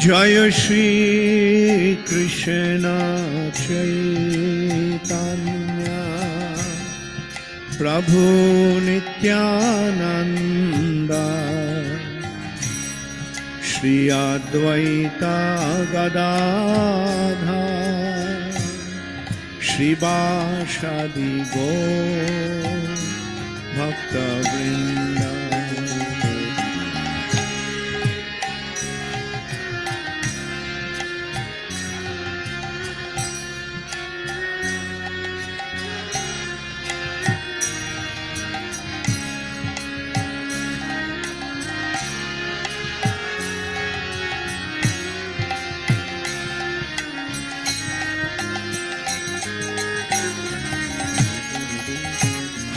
जय श्री कृष्ण चैतन्य प्रभु नित्यानंद श्री अद्वैता गदाधर श्रीवासादि गौर भक्तवृंद।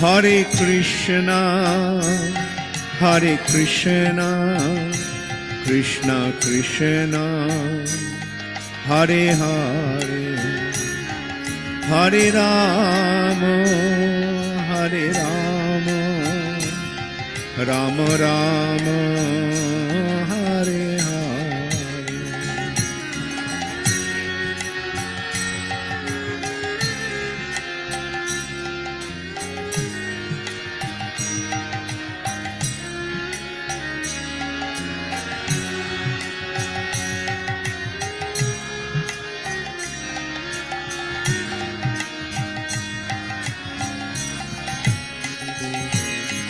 हरे कृष्णा कृष्णा कृष्णा हरे हरे, हरे राम राम राम हरे हरे।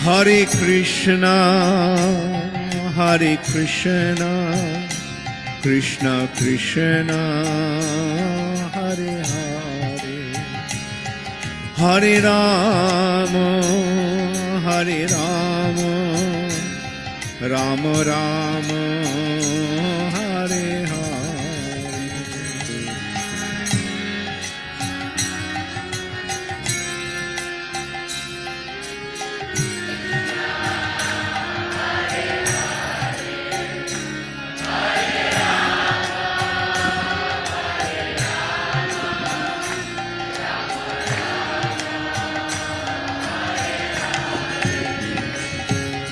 हरे कृष्णा कृष्णा कृष्णा हरे हरे, हरे राम राम राम हरे हरे।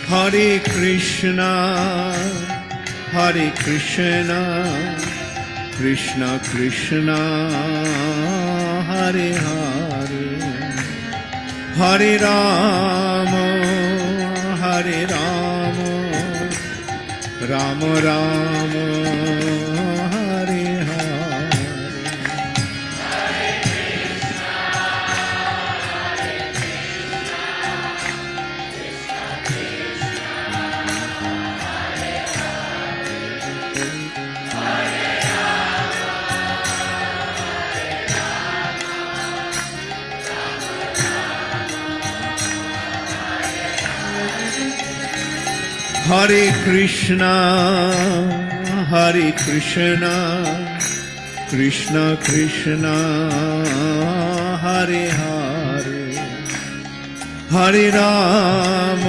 हरे कृष्णा कृष्णा कृष्णा हरे हरे, हरे राम राम राम हरे हरे। हरे कृष्णा कृष्णा कृष्णा हरे हरे, हरे राम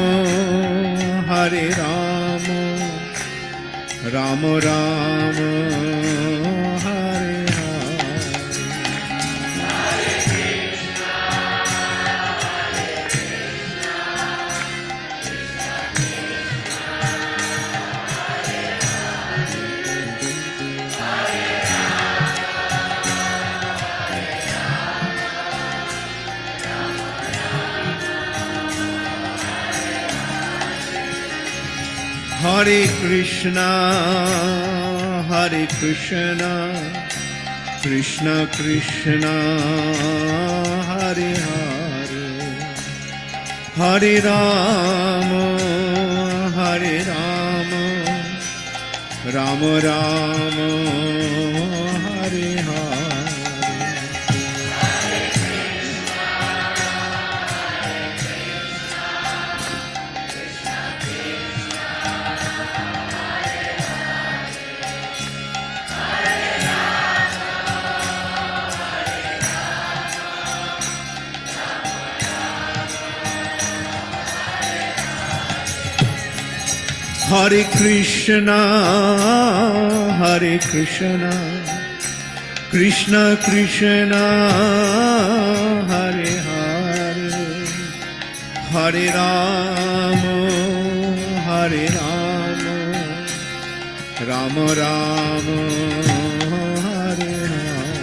राम राम हरे हरे कृष्णा कृष्णा कृष्णा हरे हरे, हरे राम राम राम हरे Hare. Hare Krishna Krishna Krishna Hare Hare, Hare Ram Ram Ram Ram Hare Hare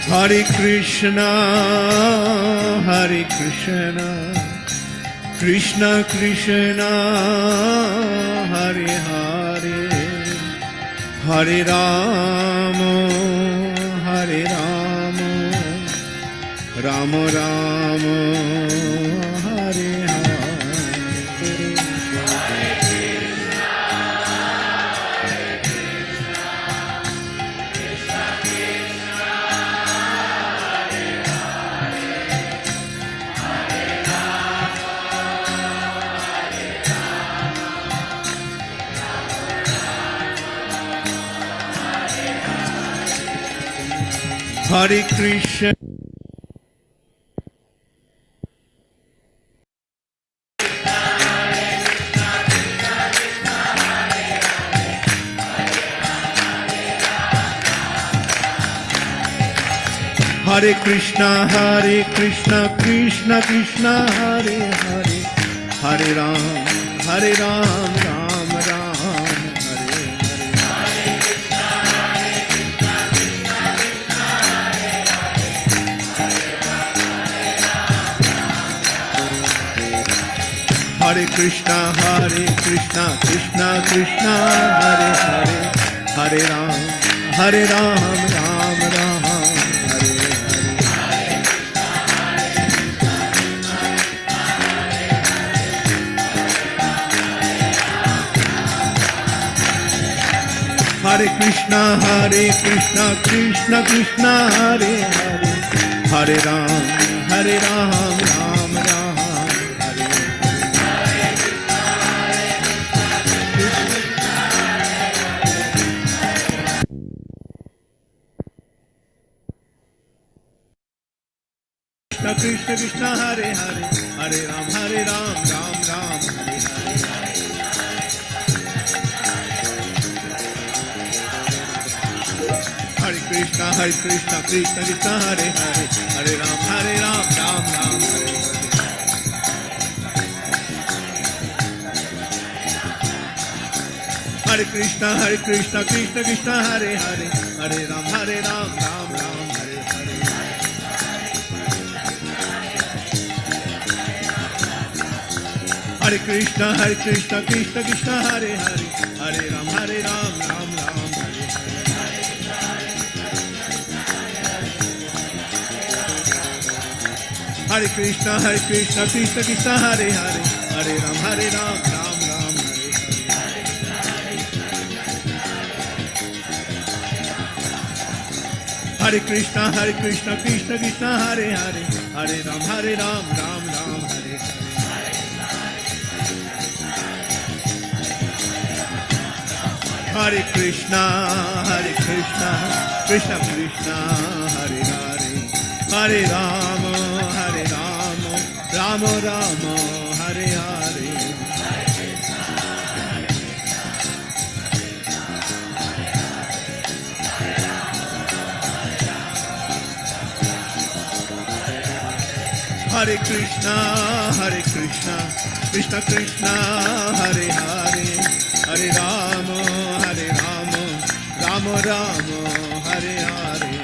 Hare Krishna, Hare Krishna, Krishna Krishna, Hare Hare, Hare Rama, Hare Rama, Rama Rama, Hare Hare. Hare Krishna. Hare Krishna, Hare Krishna, Krishna Krishna, Hare Hare, Hare Ram, Ram Ram, Hare Hare. Hare Krishna, Krishna Krishna, Hare Hare, Hare Ram, Ram Ram, Hare Hare. Hare Krishna, Krishna Krishna, Hare Hare, Hare Ram, Ram Ram, Hare Hare. Krishna Krishna, Hare Hare, Hare Ram, Ram Ram, Hare Hare. Hare Krishna, Krishna Krishna, Hare Hare, Hare Ram, Ram Ram, Hare Hare. Hare Krishna, Krishna Krishna, Hare Hare, Hare Ram, Ram Ram, Hare Hare. Hare Krishna, Krishna Krishna, Hare Hare, Hare Ram, Ram Ram, Hare Hare. Hare Krishna, Krishna Krishna, Hare Hare, Hare Ram, Ram Ram, Hare Hare. Hare Krishna, Krishna Krishna, Hare Hare, Hare Ram, Ram Ram, Hare Hare. Hare Krishna, Krishna Krishna, Hare Hare, Hare Rama, Rama Rama, Hare Hare. Hare Krishna, Krishna Krishna, Hare Hare, Hare Rama, Rama Rama, Hare Hare.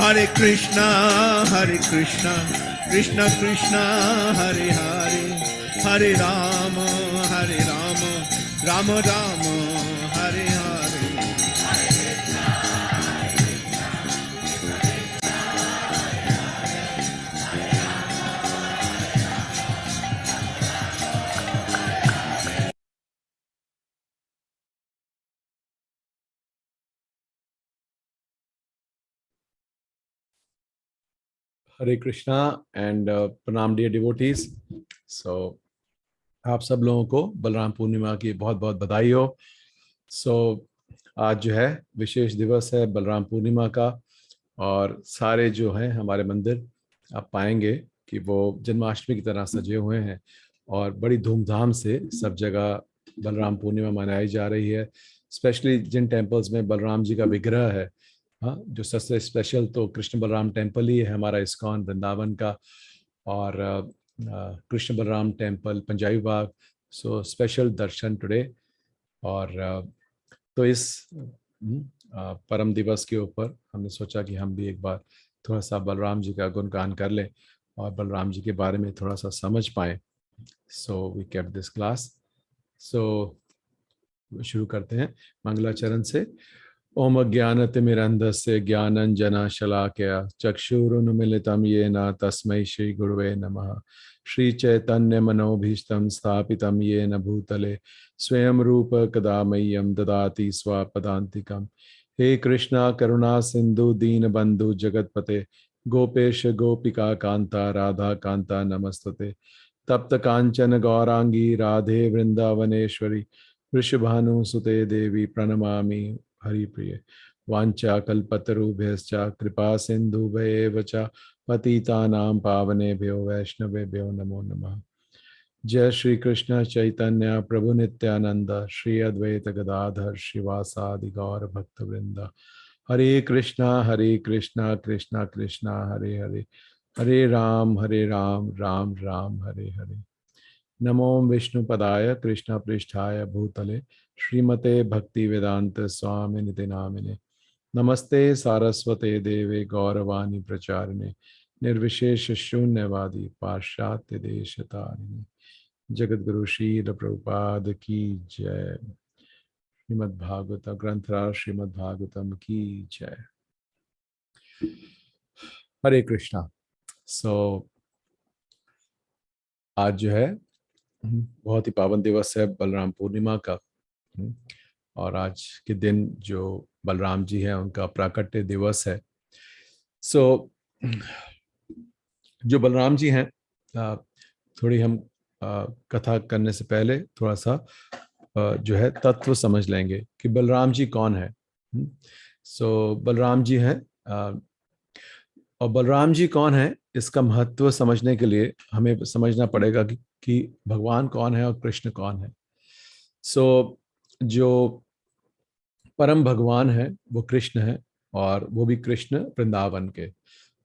Hare Krishna, Krishna Krishna, Hare Hare, Hare Rama, Rama Rama, Hare Hare. Hare Krishna and प्रणाम dear devotees. सो आप सब लोगों को बलराम पूर्णिमा की बहुत बहुत बधाई हो। सो आज जो है विशेष दिवस है बलराम पूर्णिमा का, और सारे जो हैं हमारे मंदिर आप पाएंगे कि वो जन्माष्टमी की तरह सजे हुए हैं और बड़ी धूमधाम से सब जगह बलराम पूर्णिमा मनाई जा रही है। स्पेशली जिन टेम्पल्स में बलराम जी का विग्रह है, हाँ, जो सबसे स्पेशल तो कृष्ण बलराम टेम्पल ही है हमारा इस्कॉन वृंदावन का, और कृष्ण बलराम टेम्पल पंजाबी बाग। सो स्पेशल दर्शन टुडे। और तो इस परम दिवस के ऊपर हमने सोचा कि हम भी एक बार थोड़ा सा बलराम जी का गुणगान कर लें और बलराम जी के बारे में थोड़ा सा समझ पाएं। So we kept this class. So शुरू करते हैं मंगलाचरण से। ओम अज्ञानतिमिरन्धस्य ज्ञानञ्जनशलाकया चक्षुरुन्मीलितं येन तस्मै श्रीगुरुवे नमः। श्रीचैतन्यमनोभीष्टं स्थापितं येन भूतले स्वयं रूप कदा मह्यं ददाति स्वपदान्तिकम्। हे कृष्णा करुणा सिन्धु दीनबन्धु जगत्पते गोपेश गोपिका कान्ता राधा कान्ता नमस्तुते। तप्त कांचन गौरांगी राधे वृंदावनेश्वरी वृषभानुसुते देवी प्रणमामि हरिप्रिय। वाञ्छाकल्पतरुभ्यश्च कृपा सिन्धुभ्येव च पतितानां पावनेभ्यो वैष्णवेभ्यो नमो नमः। जय श्री कृष्ण चैतन्य प्रभु नित्यानंद श्री अद्वैत गदाधर श्रीवासादि गौर भक्त वृंद। हरे कृष्णा कृष्णा कृष्णा हरे हरे, हरे राम राम राम हरे हरे। नमो विष्णुपदाय कृष्ण पृष्ठाय भूतले श्रीमते भक्ति वेदांत स्वामी निति नामिने। नमस्ते सारस्वते देवे गौरवाणी प्रचारिणे निर्विशेष शून्यवादी पाश्चात्य देश तारिणे। जगत गुरु श्रील प्रभुपाद की जय। श्रीमद् भागवत ग्रंथराज श्रीमद् भागवतम की जय। हरे कृष्णा। सो आज जो है बहुत ही पावन दिवस है बलराम पूर्णिमा का। और आज के दिन जो बलराम जी हैं उनका प्राकट्य दिवस है। सो जो बलराम जी हैं, थोड़ी हम कथा करने से पहले थोड़ा सा जो है तत्व समझ लेंगे कि बलराम जी कौन है। सो बलराम जी हैं, और बलराम जी कौन है इसका महत्व समझने के लिए हमें समझना पड़ेगा कि भगवान कौन है और कृष्ण कौन है। सो जो परम भगवान है वो कृष्ण है, और वो भी कृष्ण वृंदावन के,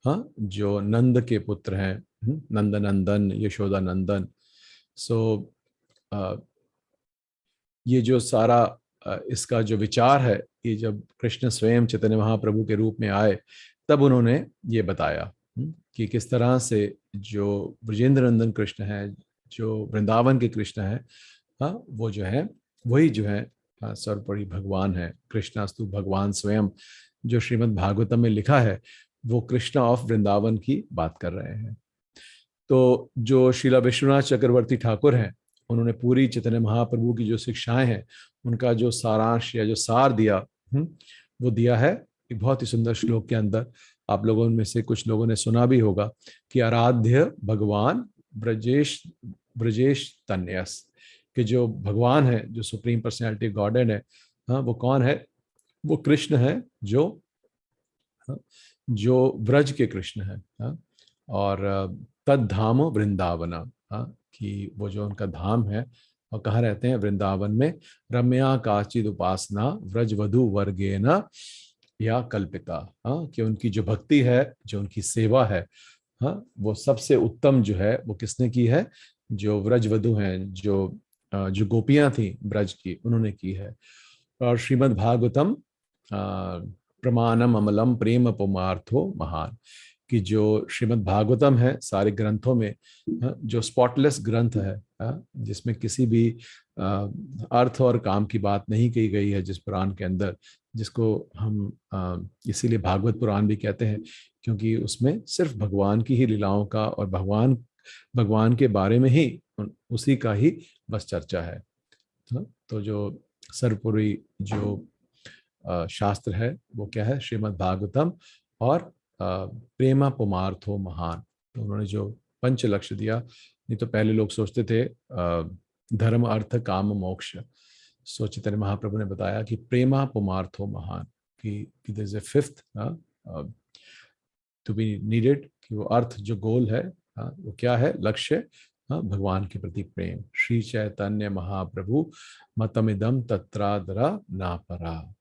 हाँ, जो नंद के पुत्र हैं, नंद नंदन यशोदा नंदन। सो ये जो सारा इसका जो विचार है, ये जब कृष्ण स्वयं चैतन्य महाप्रभु के रूप में आए तब उन्होंने ये बताया कि किस तरह से जो ब्रजेंद्र नंदन कृष्ण है, जो वृंदावन के कृष्ण है, हाँ, वो जो है वही जो है सर्वोपरि भगवान है। कृष्णास्तु भगवान स्वयं, जो श्रीमद् भागवतम में लिखा है, वो कृष्णा ऑफ वृंदावन की बात कर रहे हैं। तो जो श्रीला विश्वनाथ चक्रवर्ती ठाकुर हैं, उन्होंने पूरी चैतन्य महाप्रभु की जो शिक्षाएं हैं उनका जो सारांश या जो सार दिया, वो दिया है एक बहुत ही सुंदर श्लोक के अंदर। आप लोगों में से कुछ लोगों ने सुना भी होगा कि आराध्य भगवान ब्रजेश ब्रजेश तन्यस, कि जो भगवान है, जो सुप्रीम पर्सनैलिटी गॉडेड है, हाँ, वो कौन है? वो कृष्ण है, जो जो ब्रज के कृष्ण है, हाँ? और तद धाम वृंदावना, हाँ, कि वो जो उनका धाम है और कहाँ रहते हैं? वृंदावन में। रम्या काचिद उपासना व्रज वधु वर्गेन या कल्पिता, हाँ, कि उनकी जो भक्ति है, जो उनकी सेवा है, हाँ, वो सबसे उत्तम जो है वो किसने की है? जो व्रज वधु हैं, जो गोपियां थी ब्रज की, उन्होंने की है। और श्रीमद् भागवतम प्रमाणम अमलम प्रेम पुमार्थो महान, कि जो श्रीमद् भागवतम है सारे ग्रंथों में, जो स्पॉटलेस ग्रंथ है, जिसमें किसी भी अर्थ और काम की बात नहीं कही गई है, जिस पुराण के अंदर, जिसको हम इसीलिए भागवत पुराण भी कहते हैं, क्योंकि उसमें सिर्फ भगवान की ही लीलाओं का और भगवान के बारे में ही, उसी का ही बस चर्चा है। तो जो सर्वपुरी जो शास्त्र है वो क्या है? श्रीमद् भागवतम। और प्रेमा पुमार्थो महान। तो उन्होंने जो पंच लक्ष्य दिया, नहीं तो पहले लोग सोचते थे धर्म अर्थ काम मोक्ष। सो चैतन्य महाप्रभु ने बताया कि प्रेमा पुमार्थो महान, कि there is a fifth to be needed, कि वो अर्थ जो गोल है, वो क्या है, लक्ष्य, भगवान के प्रति प्रेम। श्री चैतन्य महाप्रभु मतमिदम तत्रादरा ना परा।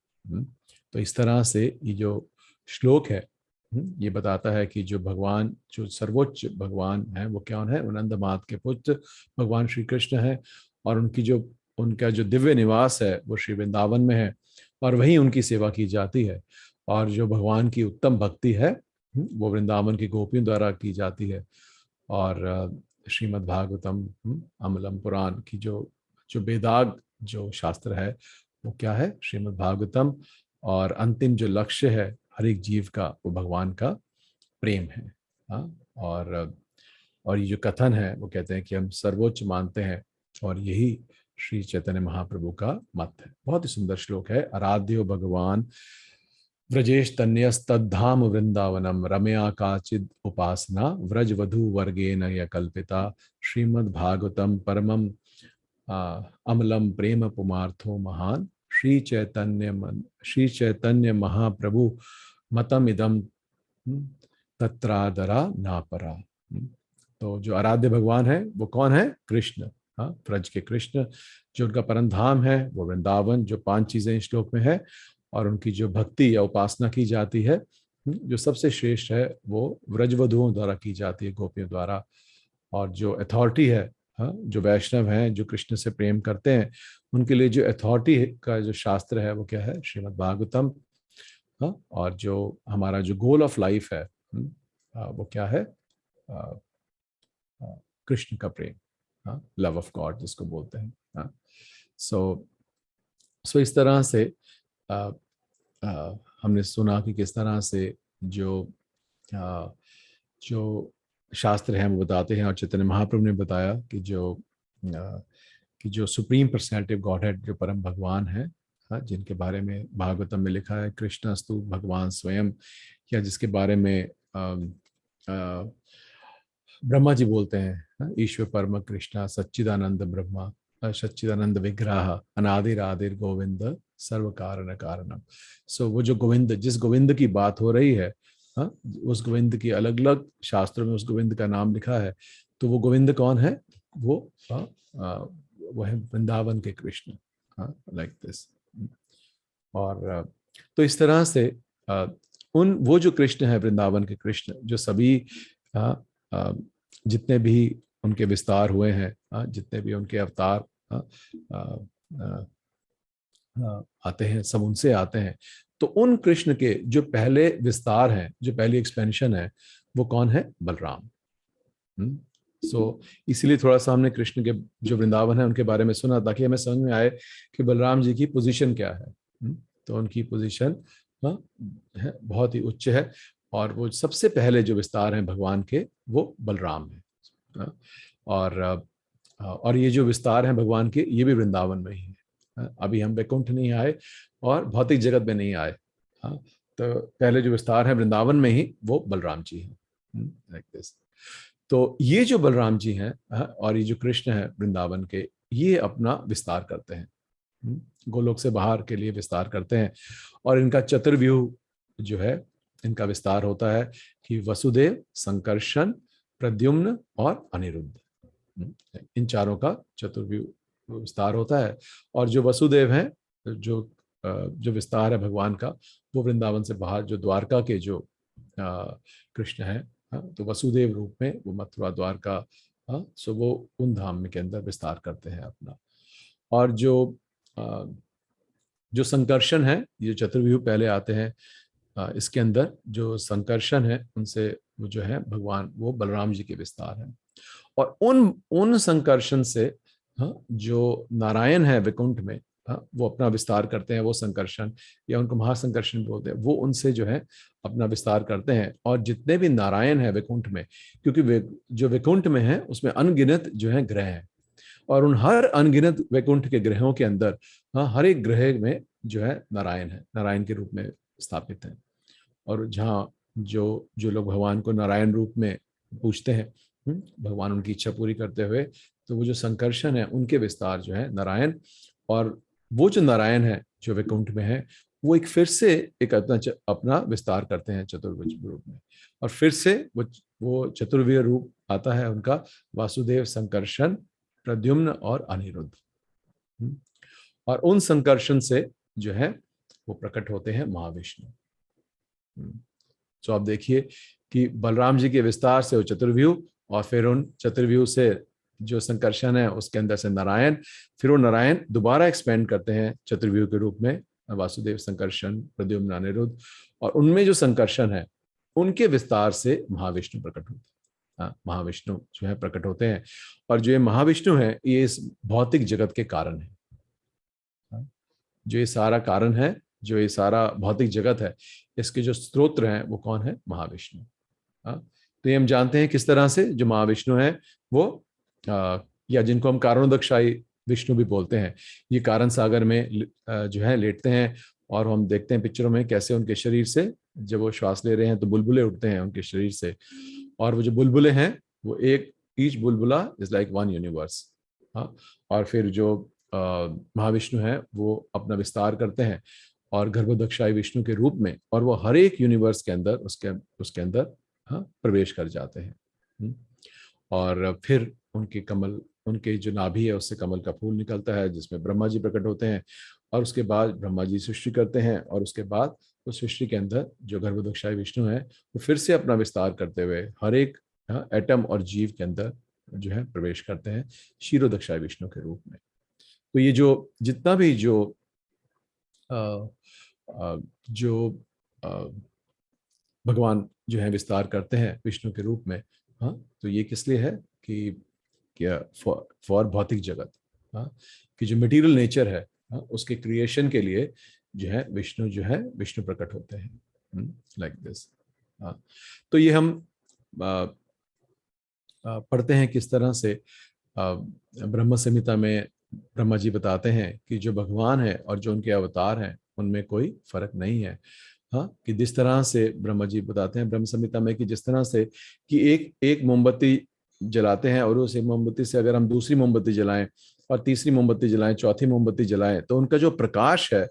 तो इस तरह से ये जो श्लोक है, ये बताता है कि जो भगवान, जो सर्वोच्च भगवान है, वो कौन है, आनंद मात के पुत्र भगवान श्री कृष्ण है। और उनका जो दिव्य निवास है वो श्री वृंदावन में है, और वहीं उनकी सेवा की जाती है। और जो भगवान की उत्तम भक्ति है वो वृंदावन की गोपियों द्वारा की जाती है। और श्रीमद् भागवतम, अमलम पुराण की जो बेदाग जो शास्त्र है वो क्या है, श्रीमद् भागवतम। और अंतिम जो लक्ष्य है हर एक जीव का, वो भगवान का प्रेम है। और ये जो कथन है वो कहते हैं कि हम सर्वोच्च मानते हैं, और यही श्री चैतन्य महाप्रभु का मत है। बहुत ही सुंदर श्लोक है। आराध्यो भगवान व्रजेश तन्यस्तद्धाम वृंदावनम रमया काचिद उपासना व्रज वधु वर्गेन य कल्पिता श्रीमद् भागवतम परमम अमलम प्रेम पुमार्थो महान श्री चैतन्य महाप्रभु मतम इदम तत्रादरा नापरा। तो जो आराध्य भगवान है वो कौन है, कृष्ण, ब्रज के कृष्ण। जो उनका परम धाम है वो वृंदावन, जो 5 चीजें इस श्लोक में है। और उनकी जो भक्ति या उपासना की जाती है, जो सबसे श्रेष्ठ है, वो व्रजवधुओं द्वारा की जाती है, गोपियों द्वारा। और जो अथॉरिटी है, जो वैष्णव हैं, जो कृष्ण से प्रेम करते हैं, उनके लिए जो अथॉरिटी का जो शास्त्र है वो क्या है, श्रीमद् भागवतम। और जो हमारा जो गोल ऑफ लाइफ है वो क्या है, कृष्ण का प्रेम, लव ऑफ गॉड जिसको बोलते हैं। सो इस तरह से हमने सुना कि किस तरह से जो शास्त्र हैं वो बताते हैं। और चैतन्य महाप्रभु ने बताया कि जो सुप्रीम पर्सनैलिटी ऑफ गॉडहेड, जो परम भगवान है, जिनके बारे में भागवतम में लिखा है कृष्णस्तु भगवान स्वयं, या जिसके बारे में ब्रह्मा जी बोलते हैं, ईश्वर परम कृष्णा सच्चिदानंद ब्रह्मा सच्चिदानंद विग्रह अनादिर आदिर गोविंद सर्व कारण कारणम। सो वो जो गोविंद, जिस गोविंद की बात हो रही है, उस गोविंद की अलग अलग शास्त्रों में उस गोविंद का नाम लिखा है। तो वो गोविंद कौन है, वो है वृंदावन के कृष्ण, लाइक दिस। और तो इस तरह से वो जो कृष्ण है, वृंदावन के कृष्ण, जो सभी जितने भी उनके विस्तार हुए हैं, जितने भी उनके अवतार आते हैं, सब उनसे आते हैं। तो उन कृष्ण के जो पहले विस्तार हैं, जो पहली एक्सपेंशन है, वो कौन है, बलराम। इसलिए थोड़ा सा हमने कृष्ण के जो वृंदावन है उनके बारे में सुना, ताकि हमें समझ में आए कि बलराम जी की पोजीशन क्या है। तो उनकी पोजीशन बहुत ही उच्च है। और वो सबसे पहले जो विस्तार हैं भगवान के, वो बलराम है। और ये जो विस्तार हैं भगवान के, ये भी वृंदावन में ही है। अभी हम वैकुंठ नहीं आए और भौतिक जगत में नहीं आए। तो पहले जो विस्तार है वृंदावन में ही, वो बलराम जी हैं, लाइक दिस। तो ये जो बलराम जी हैं और ये जो कृष्ण है वृंदावन के, ये अपना विस्तार करते हैं, गोलोक से बाहर के लिए विस्तार करते हैं। और इनका चतुर्व्यूह जो है, इनका विस्तार होता है कि वसुदेव, संकर्षण, प्रद्युम्न और अनिरुद्ध, इन चारों का चतुर्व्यूह विस्तार होता है। और जो वसुदेव हैं, जो विस्तार है भगवान का, वो वृंदावन से बाहर जो द्वारका के जो कृष्ण है, तो वसुदेव रूप में वो मथुरा द्वारका, सो वो उन धाम में के अंदर विस्तार करते हैं अपना। और जो संकर्षण है, ये चतुर्व्यूह पहले आते हैं, इसके अंदर जो संकर्षण है, उनसे वो जो है भगवान, वो बलराम जी के विस्तार है। और उन संकर्षण से जो नारायण है वैकुंठ में, वो अपना विस्तार करते हैं, वो संकर्षण, या उनको महासंकर्षण बोलते हैं, वो उनसे जो है अपना विस्तार करते हैं। और जितने भी नारायण है वैकुंठ में, क्योंकि जो वैकुंठ में है उसमें अनगिनत जो है ग्रह हैं, और उन हर अनगिनत वैकुंठ के ग्रहों के अंदर हर एक ग्रह में जो है नारायण है, नारायण के रूप में स्थापित है। और जहाँ जो जो लोग भगवान को नारायण रूप में पूछते हैं, भगवान उनकी इच्छा पूरी करते हुए, तो वो जो संकर्षण है उनके विस्तार जो है नारायण, और वो जो नारायण है जो वैकुंठ में है, वो एक फिर से एक अपना विस्तार करते हैं चतुर्भुज रूप में, और फिर से वो चतुर्विध रूप आता है उनका, वासुदेव, संकर्षण, प्रद्युम्न और अनिरुद्ध। और उन संकर्षण से जो है वो प्रकट होते हैं महाविष्णु। तो आप देखिए कि बलराम जी के विस्तार से वो चतुर्व्यूह, और फिर उन चतुर्व्यूह से जो संकर्षण है उसके अंदर से नारायण, फिर वो नारायण दोबारा एक्सपेंड करते हैं चतुर्व्यूह के रूप में, वासुदेव, संकर्षण, प्रद्युम्न, अनिरुद्ध, और उनमें जो संकर्षण है उनके विस्तार से महाविष्णु प्रकट होते हैं। महाविष्णु जो है प्रकट होते हैं, और जो ये महाविष्णु है ये इस भौतिक जगत के कारण है। जो ये सारा कारण है, जो ये सारा भौतिक जगत है, इसके जो स्त्रोत्र हैं वो कौन है? महाविष्णु। तो ये हम जानते हैं किस तरह से जो महाविष्णु है वो या जिनको हम कारणोदकशाही विष्णु भी बोलते हैं, ये कारण सागर में जो है लेटते हैं, और हम देखते हैं पिक्चरों में कैसे उनके शरीर से जब वो श्वास ले रहे हैं तो बुलबुले उठते हैं उनके शरीर से, और वो जो बुलबुले हैं वो ईच बुलबुला इज लाइक वन यूनिवर्स। और फिर जो महाविष्णु है वो अपना विस्तार करते हैं और गर्भोदकशाही विष्णु के रूप में, और वो हर एक यूनिवर्स के अंदर उसके अंदर प्रवेश कर जाते हैं। और फिर उनके जो नाभि है उससे कमल का फूल निकलता है जिसमें ब्रह्मा जी प्रकट होते हैं, और उसके बाद ब्रह्मा जी सृष्टि करते हैं, और उसके बाद उस सृष्टि के अंदर जो गर्भोदकशाही विष्णु है वो फिर से अपना विस्तार करते हुए हर एक एटम और जीव के अंदर जो है प्रवेश करते हैं क्षीरोदकशाही विष्णु के रूप में। तो ये जो जितना भी जो भगवान जो है विस्तार करते हैं विष्णु के रूप में, तो ये किस लिए है कि क्या फॉर भौतिक जगत, कि जो मटेरियल नेचर है उसके क्रिएशन के लिए जो है विष्णु प्रकट होते हैं लाइक दिस। तो ये हम पढ़ते हैं किस तरह से ब्रह्म संहिता में ब्रह्मा जी बताते हैं कि जो भगवान है और जो उनके अवतार हैं उनमें कोई फर्क नहीं है। कि जिस तरह से ब्रह्मा जी बताते हैं ब्रह्म संहिता में कि जिस तरह से कि एक मोमबत्ती जलाते हैं, और उस एक मोमबत्ती से अगर हम दूसरी मोमबत्ती जलाएं और तीसरी मोमबत्ती जलाएं, चौथी मोमबत्ती जलाएं, तो उनका जो प्रकाश है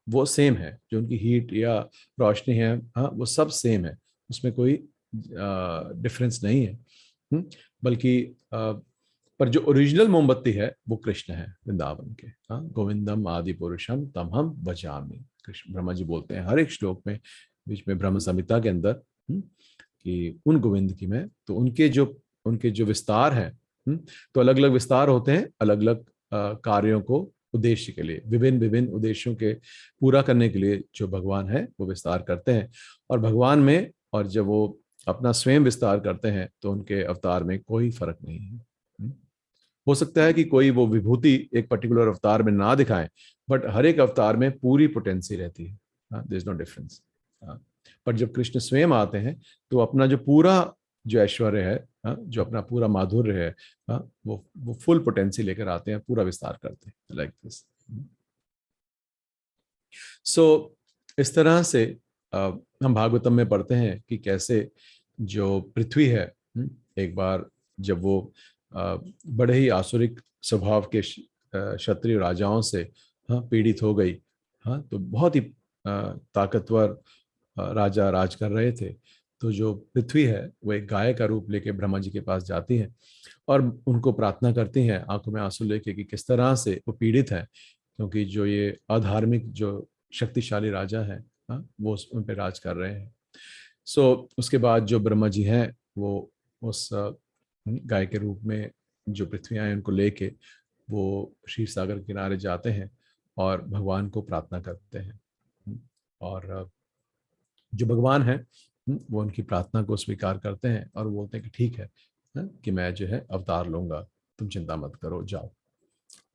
वो सेम है, जो उनकी हीट या रोशनी है वो सब सेम है, उसमें कोई डिफरेंस नहीं है। बल्कि पर जो ओरिजिनल मोमबत्ती है वो कृष्ण है वृंदावन के। गोविंदम आदि पुरुषम तम हम भजामि, कृष्ण ब्रह्मा जी बोलते हैं हर एक श्लोक में, बीच में ब्रह्म संहिता के अंदर, कि उन गोविंद की मैं, तो उनके जो विस्तार है, तो अलग अलग विस्तार होते हैं अलग अलग कार्यों को उद्देश्य के लिए, विभिन्न विभिन्न उद्देश्यों के पूरा करने के लिए जो भगवान है वो विस्तार करते हैं। और भगवान में, और जब वो अपना स्वयं विस्तार करते हैं तो उनके अवतार में कोई फर्क नहीं है। हो सकता है कि कोई वो विभूति एक पर्टिकुलर अवतार में ना दिखाएं, बट हर एक अवतार में पूरी पोटेंसी रहती है, देयर इज नो डिफरेंस। पर जब कृष्ण स्वयं आते हैं तो अपना जो पूरा जो ऐश्वर्य है, जो अपना पूरा माधुर्य है, वो फुल पोटेंसी लेकर आते हैं, पूरा विस्तार करते हैं लाइक दिस। सो इस तरह से हम भागवतम में पढ़ते हैं कि कैसे जो पृथ्वी है, एक बार जब वो बड़े ही आसुरिक स्वभाव के क्षत्रिय राजाओं से पीड़ित हो गई, तो बहुत ही ताकतवर राजा राज कर रहे थे, तो जो पृथ्वी है वो एक गाय का रूप लेके ब्रह्मा जी के पास जाती है और उनको प्रार्थना करती हैं आंखों में आंसू लेके कि किस तरह से वो पीड़ित है, क्योंकि जो ये अधार्मिक जो शक्तिशाली राजा है वो उन पर राज कर रहे हैं। सो उसके बाद जो ब्रह्मा जी हैं वो उस गाय के रूप में जो पृथ्वी आए उनको लेके वो क्षीर सागर किनारे जाते हैं और भगवान को प्रार्थना करते हैं, और जो भगवान है वो उनकी प्रार्थना को स्वीकार करते हैं और बोलते हैं कि ठीक है कि मैं जो है अवतार लूंगा, तुम चिंता मत करो, जाओ।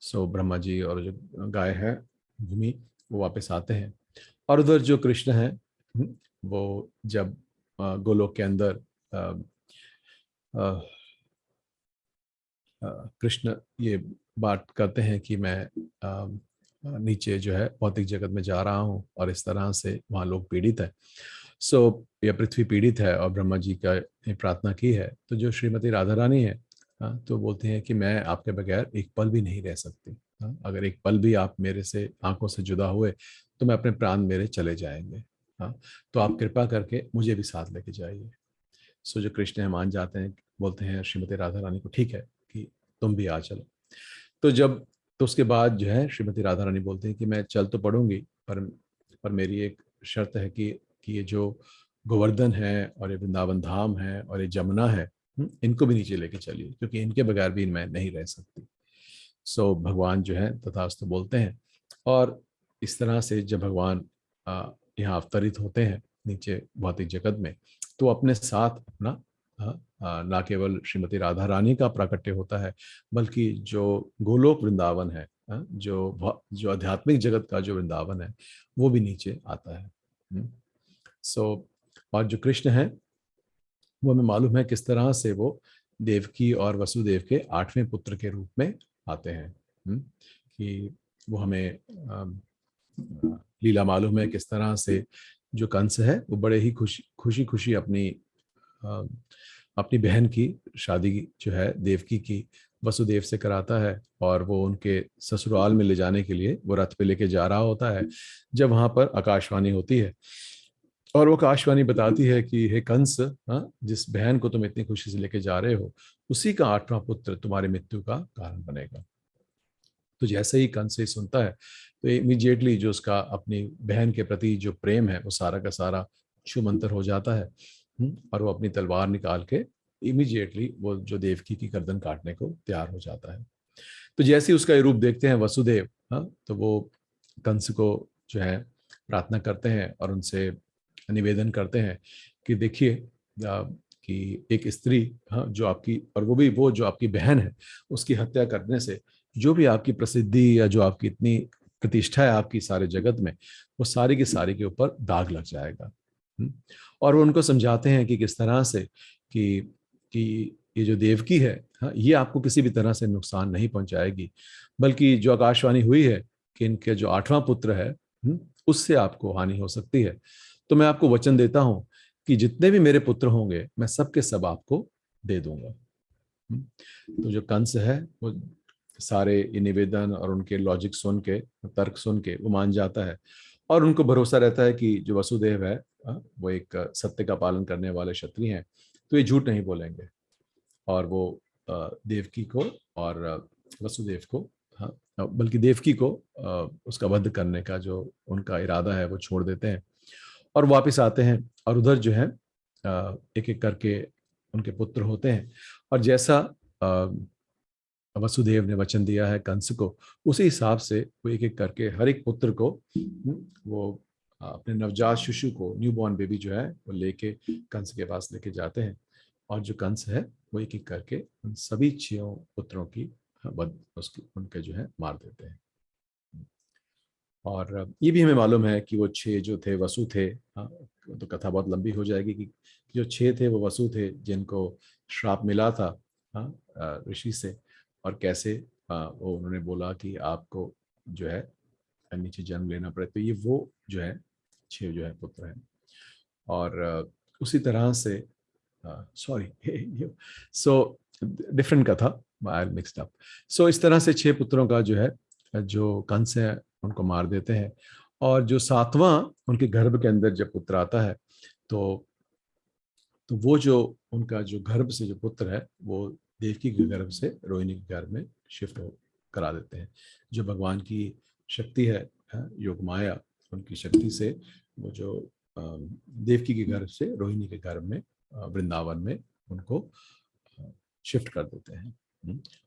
सो ब्रह्मा जी और जो गाय है भूमि वो वापस आते हैं, और उधर जो कृष्ण है वो जब गोलोक के अंदर कृष्ण ये बात करते हैं कि मैं नीचे जो है भौतिक जगत में जा रहा हूँ और इस तरह से वहाँ लोग पीड़ित है। सो यह पृथ्वी पीड़ित है और ब्रह्मा जी का ने प्रार्थना की है, तो जो श्रीमती राधा रानी है, हाँ, तो बोलती हैं कि मैं आपके बगैर एक पल भी नहीं रह सकती। हाँ, अगर एक पल भी आप मेरे से आंखों से जुदा हुए तो मैं अपने प्राण मेरे चले जाएंगे। हाँ, तो आप कृपा करके मुझे भी साथ लेके जाइए। सो जो कृष्ण है मान जाते हैं, बोलते हैं श्रीमती राधा रानी को ठीक है कि तुम भी आ चलो। तो जब तो उसके बाद जो है श्रीमती राधा रानी बोलती हैं कि मैं चल तो पड़ूंगी, पर मेरी एक शर्त है कि ये जो गोवर्धन है और ये वृंदावन धाम है और ये जमुना है, इनको भी नीचे लेके चलिए, क्योंकि इनके बगैर भी मैं नहीं रह सकती। सो भगवान जो है तथास्तु बोलते हैं। और इस तरह से जब भगवान यहाँ अवतरित होते हैं नीचे भौतिक जगत में, तो अपने साथ अपना ना केवल श्रीमती राधा रानी का प्राकट्य होता है, बल्कि जो गोलोक वृंदावन है, जो आध्यात्मिक जगत का जो वृंदावन है, वो भी नीचे आता है। सो और जो कृष्ण है वो हमें मालूम है किस तरह से वो देवकी और वसुदेव के 8वें पुत्र के रूप में आते हैं। कि वो हमें लीला मालूम है किस तरह से जो कंस है वो बड़े ही खुशी खुशी अपनी बहन की शादी जो है देवकी की वसुदेव से कराता है, और वो उनके ससुराल में ले जाने के लिए वो रथ पे लेके जा रहा होता है, जब वहां पर आकाशवाणी होती है और वो आकाशवाणी बताती है कि हे कंस, हाँ, जिस बहन को तुम इतनी खुशी से लेके जा रहे हो उसी का 8वां पुत्र तुम्हारी मृत्यु का कारण बनेगा। तो जैसे ही कंस ये सुनता है तो इमीडिएटली जो उसका अपनी बहन के प्रति जो प्रेम है वो सारा का सारा छूमंतर हो जाता है। और वो अपनी तलवार निकाल के इमीडिएटली वो जो देवकी की गर्दन काटने को तैयार हो जाता है। तो जैसे ही उसका ये रूप देखते हैं वसुदेव, हाँ, तो वो कंस को जो है प्रार्थना करते हैं और उनसे निवेदन करते हैं कि देखिए कि एक स्त्री, हाँ, जो आपकी और वो जो आपकी बहन है उसकी हत्या करने से जो भी आपकी प्रसिद्धि या जो आपकी इतनी प्रतिष्ठा है आपकी सारे जगत में, वो सारी की सारी के ऊपर दाग लग जाएगा। और वो उनको समझाते हैं कि किस तरह से कि ये जो देवकी है, हाँ, ये आपको किसी भी तरह से नुकसान नहीं पहुंचाएगी, बल्कि जो आकाशवाणी हुई है कि इनके जो 8वां पुत्र है, उससे आपको हानि हो सकती है। तो मैं आपको वचन देता हूं कि जितने भी मेरे पुत्र होंगे मैं सबके सब आपको दे दूंगा। तो जो कंस है वो सारे ये निवेदन और उनके लॉजिक सुन के, तर्क सुन के वो मान जाता है, और उनको भरोसा रहता है कि जो वसुदेव है, वो एक सत्य का पालन करने वाले क्षत्रिय हैं, तो ये झूठ नहीं बोलेंगे। और वो देवकी को और वसुदेव को, हाँ, बल्कि देवकी को उसका वध करने का जो उनका इरादा है वो छोड़ देते हैं और वापस आते हैं। और उधर जो है एक एक करके उनके पुत्र होते हैं, और जैसा वसुदेव ने वचन दिया है कंस को, उसी हिसाब से वो एक एक करके हर एक पुत्र को वो अपने नवजात शिशु को, न्यूबॉर्न बेबी जो है वो लेके कंस के पास लेके जाते हैं, और जो कंस है वो एक एक करके उन सभी 6 पुत्रों की उनके जो है मार देते हैं। और ये भी हमें मालूम है कि वो 6 जो थे वसु थे। हाँ, तो कथा बहुत लंबी हो जाएगी कि जो 6 थे वो वसु थे जिनको श्राप मिला था, हाँ, ऋषि से, और कैसे वो उन्होंने बोला कि आपको जो है नीचे जन्म लेना पड़े। तो ये वो जो है 6 जो है पुत्र हैं। और उसी तरह से सॉरी सो डिफरेंट कथा, आई मिक्स्ड अप। सो इस तरह से 6 पुत्रों का जो है जो कंस है उनको मार देते हैं, और जो 7वां उनके गर्भ के अंदर जब पुत्र आता है तो वो जो उनका जो गर्भ से जो पुत्र है वो देवकी के गर्भ से रोहिणी के गर्भ में शिफ्ट करा देते हैं। जो भगवान की शक्ति है, योग माया, उनकी शक्ति से वो जो देवकी के गर्भ से रोहिणी के गर्भ में वृंदावन में उनको शिफ्ट कर देते हैं।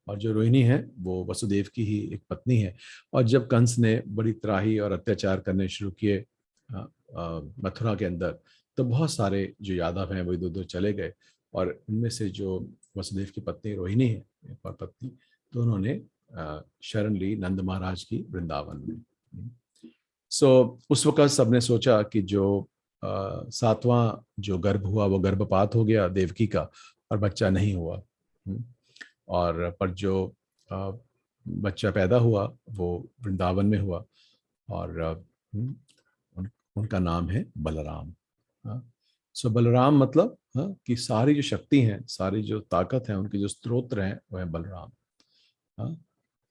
और जो रोहिणी है वो वसुदेव की ही एक पत्नी है। और जब कंस ने बड़ी त्राही और अत्याचार करने शुरू किए मथुरा के अंदर, तो बहुत सारे जो यादव हैं वो इधर उधर चले गए, और उनमें से जो वसुदेव की पत्नी रोहिणी है, एक और पत्नी, तो उन्होंने शरण ली नंद महाराज की वृंदावन में। सो उस वक्त सबने सोचा कि जो 7वां जो गर्भ हुआ वो गर्भपात हो गया देवकी का, और बच्चा नहीं हुआ। और पर जो बच्चा पैदा हुआ वो वृंदावन में हुआ, और उनका नाम है बलराम। सो बलराम मतलब कि सारी जो शक्ति हैं, सारी जो ताकत है, उनके जो स्त्रोत्र हैं वो है Balram.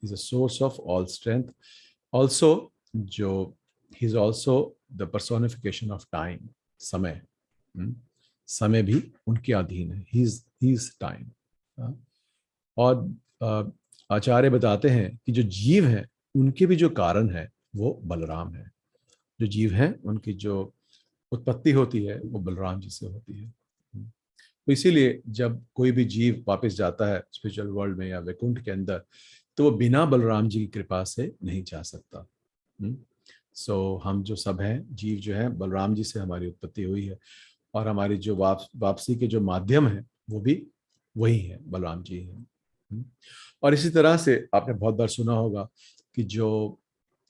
Is a source of all strength also. जो ही is also the personification of time, समय। समय भी उनके अधीन है, ही इज टाइम। और आचार्य बताते हैं कि जो जीव हैं उनके भी जो कारण है वो बलराम है। जो जीव हैं उनकी जो उत्पत्ति होती है वो बलराम जी से होती है। तो इसीलिए जब कोई भी जीव वापस जाता है स्पिरिचुअल वर्ल्ड में या वैकुंठ के अंदर, तो वो बिना बलराम जी की कृपा से नहीं जा सकता। सो हम जो सब हैं, जीव जो है, बलराम जी से हमारी उत्पत्ति हुई है, और हमारी जो वापसी के जो माध्यम है वो भी वही है, बलराम जी हैं। और इसी तरह से आपने बहुत बार सुना होगा कि जो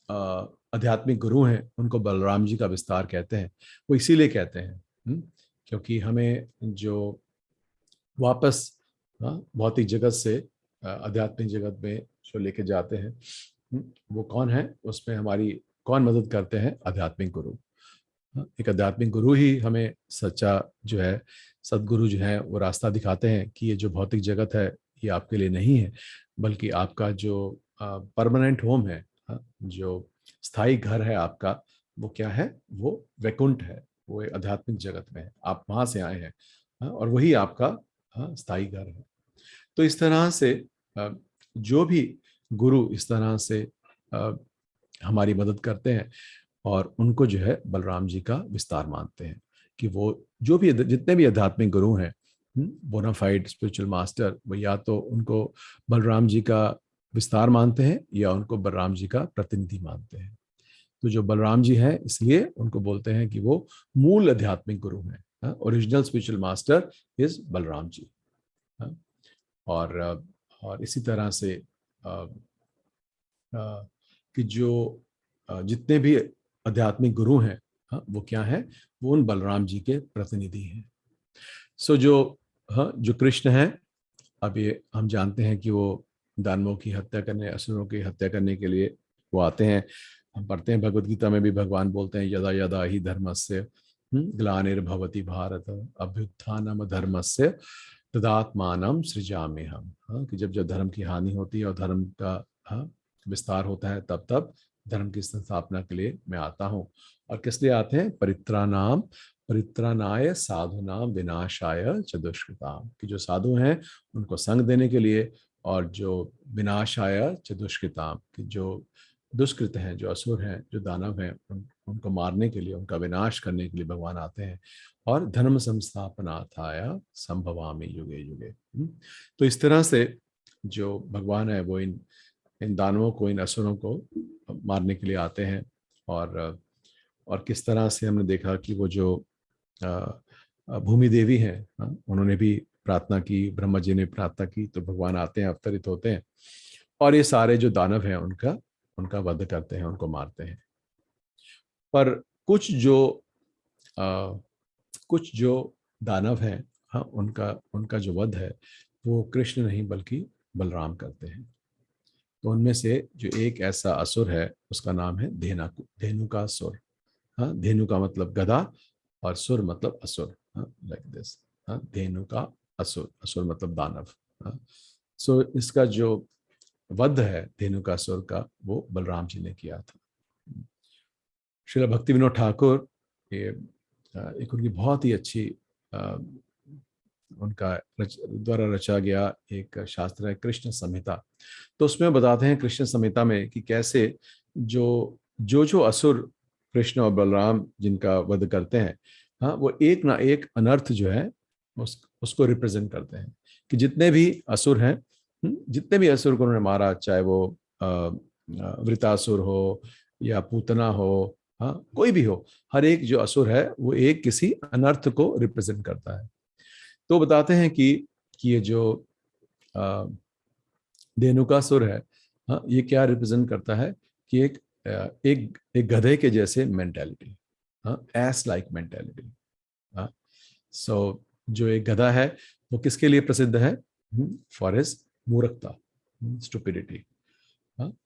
आध्यात्मिक गुरु हैं उनको बलराम जी का विस्तार कहते हैं। वो इसीलिए कहते हैं क्योंकि हमें जो वापस भौतिक जगत से आध्यात्मिक जगत में जो लेके जाते हैं, वो कौन है, उसमें हमारी कौन मदद करते हैं? आध्यात्मिक गुरु। एक आध्यात्मिक गुरु ही हमें सच्चा जो है, सदगुरु जो है, वो रास्ता दिखाते हैं कि ये जो भौतिक जगत है ये आपके लिए नहीं है, बल्कि आपका जो परमानेंट होम है, जो स्थायी घर है आपका, वो क्या है? वो वैकुंठ है, वो एक आध्यात्मिक जगत में है, आप वहाँ से आए हैं, और वही आपका स्थायी घर है। तो इस तरह से जो भी गुरु इस तरह से हमारी मदद करते हैं, और उनको जो है बलराम जी का विस्तार मानते हैं कि वो जो भी जितने भी आध्यात्मिक गुरु हैं, बोनाफाइड स्पिरिचुअल मास्टर, वो या तो उनको बलराम जी का विस्तार मानते हैं या उनको बलराम जी का प्रतिनिधि मानते हैं। तो जो बलराम जी हैं, इसलिए उनको बोलते हैं कि वो मूल आध्यात्मिक गुरु हैं। Original spiritual master is Balram ji. और इसी तरह से कि जो जितने भी आध्यात्मिक गुरु हैं, वो क्या है? वो उन बलराम जी के प्रतिनिधि हैं। सो जो कृष्ण हैं, अब ये हम जानते हैं कि वो दानवों की हत्या करने, असुरों की हत्या करने के लिए वो आते हैं। हम पढ़ते हैं भगवत गीता में भी भगवान बोलते हैं यदा यदा ही धर्मस्य ग्लानिर्भवति भारत अभ्युत्थानम धर्मस्य तदात्मानं सृजाम्यहम्। कि जब जब धर्म की हानि होती है और धर्म का विस्तार होता है, तब तब धर्म की स्थापना के लिए मैं आता हूँ। और किस लिए आते हैं? परित्राणाय साधुनाम विनाशाय च दुष्कृताम। कि जो साधु हैं उनको संग देने के लिए, और जो विनाशाय च दुष्कृताम, कि जो दुष्कृत हैं, जो असुर हैं, जो दानव हैं, उनको मारने के लिए, उनका विनाश करने के लिए भगवान आते हैं। और धर्म संस्थापनार्थाय संभवामि युगे युगे। तो इस तरह से जो भगवान है वो इन दानवों को, इन असुरों को मारने के लिए आते हैं। और किस तरह से हमने देखा कि वो जो भूमि देवी हैं, उन्होंने भी प्रार्थना की, ब्रह्मा जी ने प्रार्थना की, तो भगवान आते हैं, अवतरित होते हैं, और ये सारे जो दानव हैं उनका वध करते हैं, उनको मारते हैं। पर कुछ जो दानव हैं, उनका जो वध है वो कृष्ण नहीं बल्कि बलराम करते हैं। तो उनमें से जो एक ऐसा असुर है, उसका नाम है धेनुकासुर। धेनु का मतलब गधा, और सुर मतलब असुर, लाइक दिस। धेनु का असुर, असुर मतलब दानव। सो इसका जो वध है धेनुकासुर का, वो बलराम जी ने किया था। श्रील भक्ति विनोद ठाकुर, ये एक उनकी बहुत ही अच्छी उनका द्वारा रचा गया एक शास्त्र है कृष्ण संहिता। तो उसमें बताते हैं कृष्ण संहिता में कि कैसे जो असुर कृष्ण और बलराम जिनका वध करते हैं, वो एक ना एक अनर्थ जो है उसको रिप्रेजेंट करते हैं। कि जितने भी असुर हैं, जितने भी असुर को उन्होंने मारा, चाहे वो वृतासुर हो या पूतना हो, कोई भी हो, हर एक जो असुर है वो एक किसी अनर्थ को रिप्रेजेंट करता है। तो बताते हैं कि ये जो धेनुकासुर है, ये क्या रिप्रेजेंट करता है? कि एक गधे के जैसे मेंटेलिटी, एस लाइक मेंटेलिटी। सो जो एक गधा है वो किसके लिए प्रसिद्ध है? फॉर हिज मूर्खता, स्टुपिडिटी।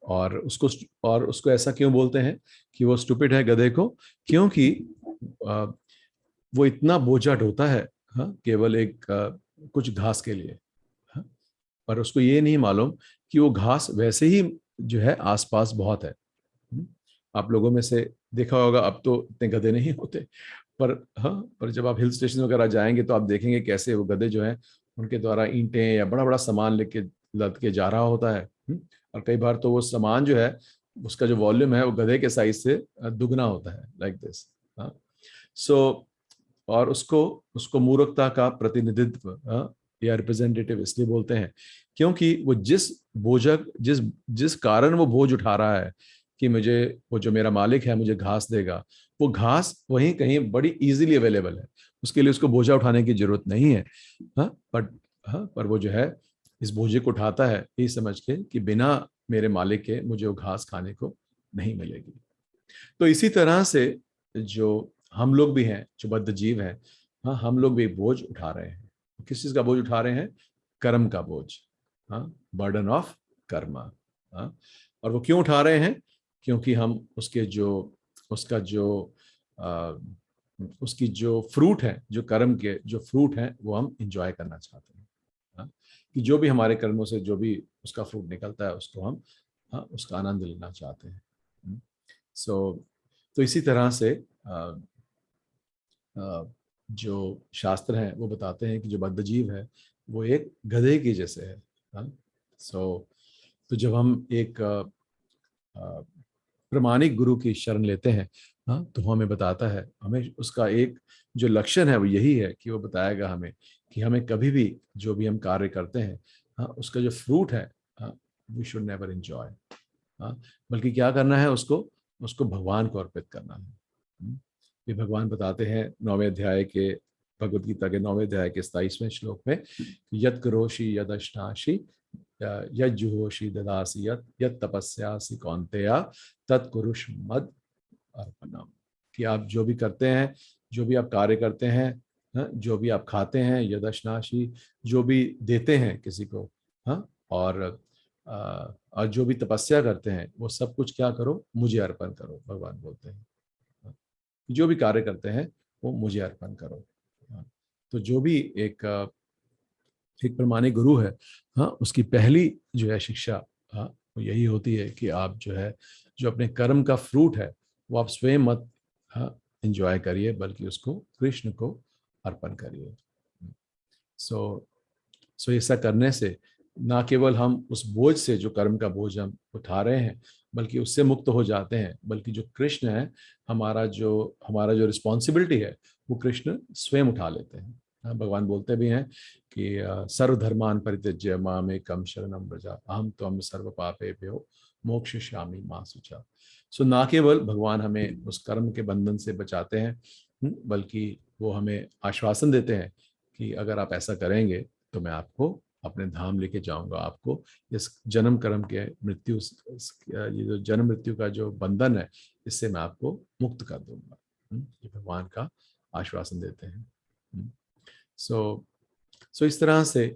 और उसको ऐसा क्यों बोलते हैं कि वो स्टुपिड है गधे को? क्योंकि वो इतना बोझा ढोता है, हाँ, केवल एक कुछ घास के लिए, हाँ, पर उसको ये नहीं मालूम कि वो घास वैसे ही जो है आसपास बहुत है। आप लोगों में से देखा होगा, अब तो इतने गधे नहीं होते, पर हाँ, पर जब आप हिल स्टेशन वगैरह जाएंगे तो आप देखेंगे कैसे वो गधे जो हैं उनके द्वारा ईंटें या बड़ा बड़ा सामान लेके लद के जा रहा होता है। और कई बार तो वो सामान जो है उसका जो वॉल्यूम है वो गधे के साइज से दुगना होता है, लाइक दिस। हाँ, सो और उसको उसको मूर्खता का प्रतिनिधित्व, या रिप्रेजेंटेटिव इसलिए बोलते हैं क्योंकि वो जिस जिस कारण वो बोझ उठा रहा है कि मुझे, वो जो मेरा मालिक है मुझे घास देगा, वो घास वहीं कहीं बड़ी इजीली अवेलेबल है, उसके लिए उसको बोझा उठाने की जरूरत नहीं है। हाँ, पर वो जो है इस बोझे को उठाता है ये समझ के कि बिना मेरे मालिक के मुझे वो घास खाने को नहीं मिलेगी। तो इसी तरह से जो हम लोग भी हैं, जो बद्ध जीव हैं, हाँ, हम लोग भी एक बोझ उठा रहे हैं। किस चीज का बोझ उठा रहे हैं? कर्म का बोझ, हाँ, बर्डन ऑफ कर्मा। हाँ, और वो क्यों उठा रहे हैं? क्योंकि हम उसके जो उसका जो आ, उसकी जो फ्रूट है, जो कर्म के जो फ्रूट हैं वो हम इंजॉय करना चाहते हैं। हाँ, कि जो भी हमारे कर्मों से जो भी उसका फ्रूट निकलता है उसको हम, हाँ, उसका आनंद लेना चाहते हैं। सो तो इसी तरह से जो शास्त्र हैं वो बताते हैं कि जो बद्ध जीव है वो एक गधे की जैसे है। हाँ, सो तो जब हम एक प्रमाणिक गुरु की शरण लेते हैं, हाँ, तो हमें बताता है, हमें उसका एक जो लक्षण है वो यही है कि वो बताएगा हमें कि हमें कभी भी जो भी हम कार्य करते हैं, हाँ, उसका जो फ्रूट है, हाँ, वी शुड नेवर एंजॉय। हाँ, बल्कि क्या करना है, उसको उसको भगवान को अर्पित करना है। ये भगवान बताते हैं 9वें अध्याय के, भगवत गीता के 9वें अध्याय के 27वें श्लोक में, यत् करोषि यदश्नासि यज्जुहोषि ददासि यत् तपस्यासि कौन्तेय तत्कुरुष मद अर्पणम। कि आप जो भी करते हैं, जो भी आप कार्य करते हैं, हाँ, जो भी आप खाते हैं, यदश्नासि, जो भी देते हैं किसी को, हाँ, और जो भी तपस्या करते हैं वो सब कुछ क्या करो, मुझे अर्पण करो, भगवान बोलते हैं। हाँ, जो भी कार्य करते हैं वो मुझे अर्पण करो। हाँ, तो जो भी एक प्रमाणिक गुरु है, हाँ, उसकी पहली जो है शिक्षा, हाँ, वो यही होती है कि आप जो है जो अपने कर्म का फ्रूट है वो आप स्वयं मत, हाँ, एंजॉय करिए, बल्कि उसको कृष्ण को अर्पण करिए। सो सो ऐसा करने से ना केवल हम उस बोझ से, जो कर्म का बोझ हम उठा रहे हैं, बल्कि उससे मुक्त हो जाते हैं, बल्कि जो कृष्ण है, हमारा जो रिस्पॉन्सिबिलिटी है वो कृष्ण स्वयं उठा लेते हैं। हाँ, भगवान बोलते भी हैं कि सर्वधर्मान परित्यज्य मामेकं शरणं व्रज अहम त्वं सर्व पापेभ्यो मोक्षयिष्यामि मा शुचा। सो ना केवल भगवान हमें उस कर्म के बंधन से बचाते हैं, बल्कि वो हमें आश्वासन देते हैं कि अगर आप ऐसा करेंगे तो मैं आपको अपने धाम लेके जाऊंगा, आपको इस जन्म कर्म के मृत्यु, ये जो जन्म मृत्यु का जो बंधन है, इससे मैं आपको मुक्त कर दूंगा। ये भगवान का आश्वासन देते हैं। सो सो इस तरह से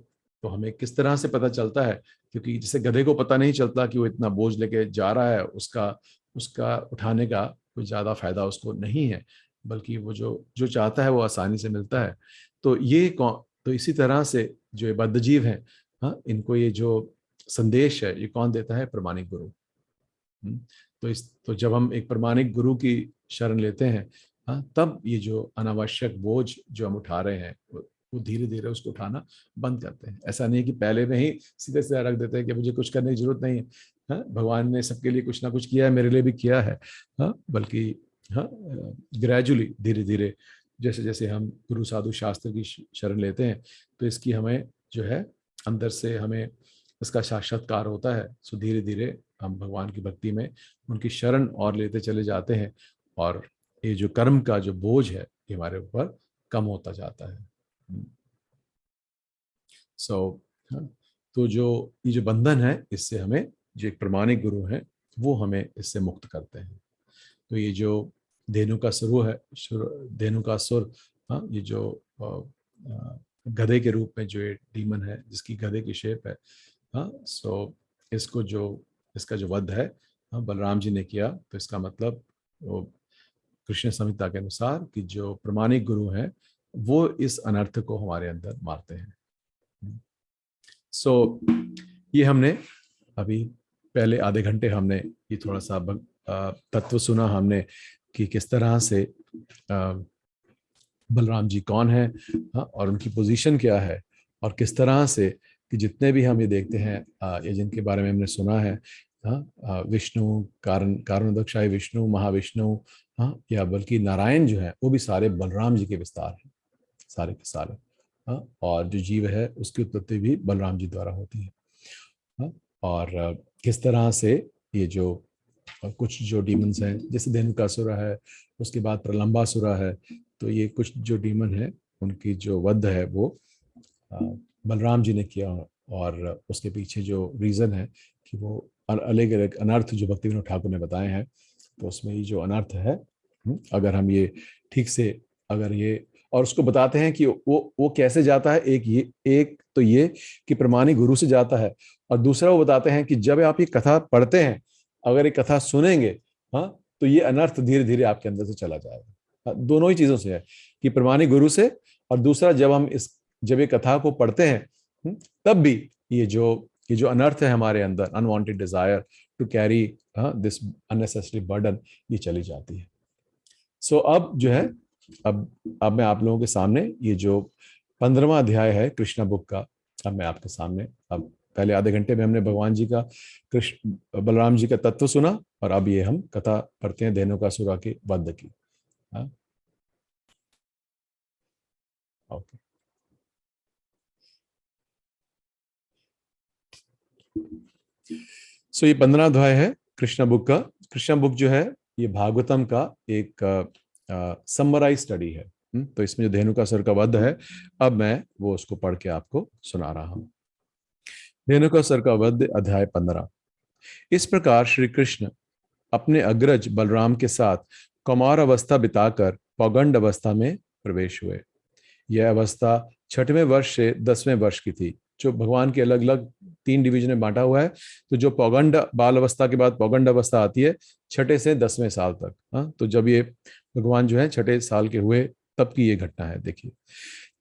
तो हमें किस तरह से पता चलता है? क्योंकि जैसे गधे को पता नहीं चलता कि वो इतना बोझ लेके जा रहा है, उसका उसका उठाने का कोई ज्यादा फायदा उसको नहीं है, बल्कि वो जो जो चाहता है वो आसानी से मिलता है। तो तो इसी तरह से जो ये बद्ध जीव हैं, हाँ, इनको ये जो संदेश है ये कौन देता है? प्रमाणिक गुरु। तो जब हम एक प्रमाणिक गुरु की शरण लेते हैं, हाँ, तब ये जो अनावश्यक बोझ जो हम उठा रहे हैं वो धीरे धीरे उसको उठाना बंद करते हैं। ऐसा नहीं कि पहले में ही सीधे सीधे रख देते हैं कि मुझे कुछ करने की जरूरत नहीं है। हाँ, भगवान ने सबके लिए कुछ ना कुछ किया है, मेरे लिए भी किया है। हाँ, बल्कि हाँ, ग्रेजुअली, धीरे धीरे, जैसे जैसे हम गुरु साधु शास्त्र की शरण लेते हैं, तो इसकी हमें जो है अंदर से हमें इसका साक्षात्कार होता है। सो धीरे धीरे हम भगवान की भक्ति में उनकी शरण और लेते चले जाते हैं, और ये जो कर्म का जो बोझ है ये हमारे ऊपर कम होता जाता है। सो तो जो ये जो बंधन है, इससे हमें जो एक प्रमाणिक गुरु है वो हमें इससे मुक्त करते हैं। तो ये जो धेनु का सुर है, धेनु का सुर, हाँ, ये जो गधे के रूप में जो ये डीमन है जिसकी गधे की शेप है, हाँ, सो इसका जो वध है, हाँ, बलराम जी ने किया, तो इसका मतलब वो कृष्ण संहिता के अनुसार कि जो प्रामाणिक गुरु हैं वो इस अनर्थ को हमारे अंदर मारते हैं। सो ये हमने अभी पहले आधे घंटे हमने ये थोड़ा सा तत्व सुना हमने कि किस तरह से बलराम जी कौन है, और उनकी पोजीशन क्या है, और किस तरह से कि जितने भी हम ये देखते हैं ये जिनके बारे में हमने सुना है, विष्णु, कारणोदकशाही विष्णु, महाविष्णु, या बल्कि नारायण जो है वो भी सारे बलराम जी के विस्तार हैं, सारे के सारे। और जो जीव है उसकी उत्पत्ति भी बलराम जी द्वारा होती है। और किस तरह से ये जो कुछ जो डीमंस हैं, जैसे धेनुकासुर है, उसके बाद प्रलंबासुर है, तो ये कुछ जो डीमन है उनकी जो वध है वो बलराम जी ने किया। और उसके पीछे जो रीज़न है कि वो अलग अलग अनर्थ जो भक्ति विनोद ठाकुर ने बताए हैं, तो उसमें ये जो अनर्थ है, अगर हम ये ठीक से अगर ये, और उसको बताते हैं कि वो कैसे जाता है। एक तो ये कि प्रमाणिक गुरु से जाता है, और दूसरा वो बताते हैं कि जब आप ये कथा पढ़ते हैं, अगर ये कथा सुनेंगे, तो ये अनर्थ धीरे धीरे आपके अंदर से चला जाएगा। दोनों ही चीजों से है कि प्रमाणिक गुरु से, और दूसरा जब ये कथा को पढ़ते हैं, तब भी ये जो अनर्थ है हमारे अंदर, unwanted desire to carry this unnecessary burden, ये चली जाती है। सो अब जो है, अब मैं आप लोगों के सामने ये जो 15वां अध्याय है कृष्णा बुक का, अब मैं आपके सामने, अब पहले आधे घंटे में हमने भगवान जी का, कृष्ण बलराम जी का तत्व सुना, और अब ये हम कथा पढ़ते हैं धेनुकासुर के वध की। ओके, सो ये 15वां अध्याय है कृष्णा बुक का। कृष्णा बुक जो है ये भागवतम का एक समराइज स्टडी है। तो इसमें जो धेनुकासुर का वध है, अब मैं वो उसको पढ़ के आपको सुना रहा हूं। धेनुकासुर का वध, अध्याय 15। इस प्रकार श्री कृष्ण अपने अग्रज बलराम के साथ कौमार अवस्था बिताकर पौगंड अवस्था में प्रवेश हुए। यह अवस्था 6वें वर्ष से 10वें वर्ष की थी। जो भगवान के अलग अलग 3 डिवीजन में बांटा हुआ है, तो जो पौगंड बाल अवस्था के बाद पौगंड अवस्था आती है 6 से 10वें साल तक। तो जब ये भगवान जो है 6 साल के हुए, तब की ये घटना है। देखिए,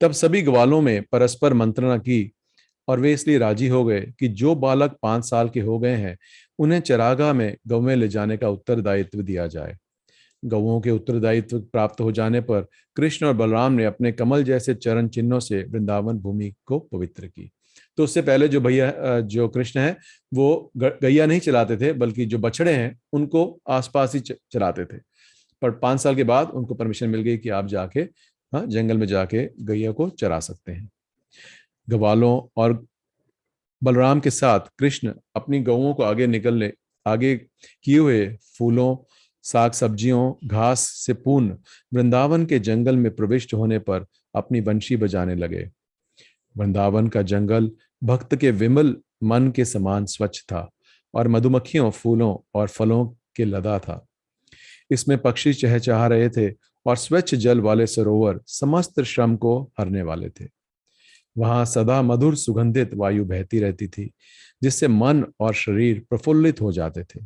तब सभी ग्वालों में परस्पर मंत्रणा की, और वे इसलिए राजी हो गए कि जो बालक 5 साल के हो गए हैं उन्हें चरागाह में गौवें ले जाने का उत्तरदायित्व दिया जाए। गौओं के उत्तरदायित्व प्राप्त हो जाने पर कृष्ण और बलराम ने अपने कमल जैसे चरण चिन्हों से वृंदावन भूमि को पवित्र की। तो उससे पहले जो भैया जो कृष्ण है वो गैया नहीं चलाते थे, बल्कि जो बछड़े हैं उनको आसपास ही चलाते थे। पर 5 साल के बाद उनको परमिशन मिल गई कि आप जाके जंगल में जाके गैया को चरा सकते हैं। ग्वालों और बलराम के साथ कृष्ण अपनी गौओं को आगे किए हुए फूलों, साग सब्जियों, घास से पूर्ण वृंदावन के जंगल में प्रविष्ट होने पर अपनी बंशी बजाने लगे। वृंदावन का जंगल भक्त के विमल मन के समान स्वच्छ था, और मधुमक्खियों, फूलों और फलों के लदा था। इसमें पक्षी चहचहा रहे थे, और स्वच्छ जल वाले सरोवर समस्त श्रम को हरने वाले थे। वहां सदा मधुर सुगंधित वायु बहती रहती थी, जिससे मन और शरीर प्रफुल्लित हो जाते थे।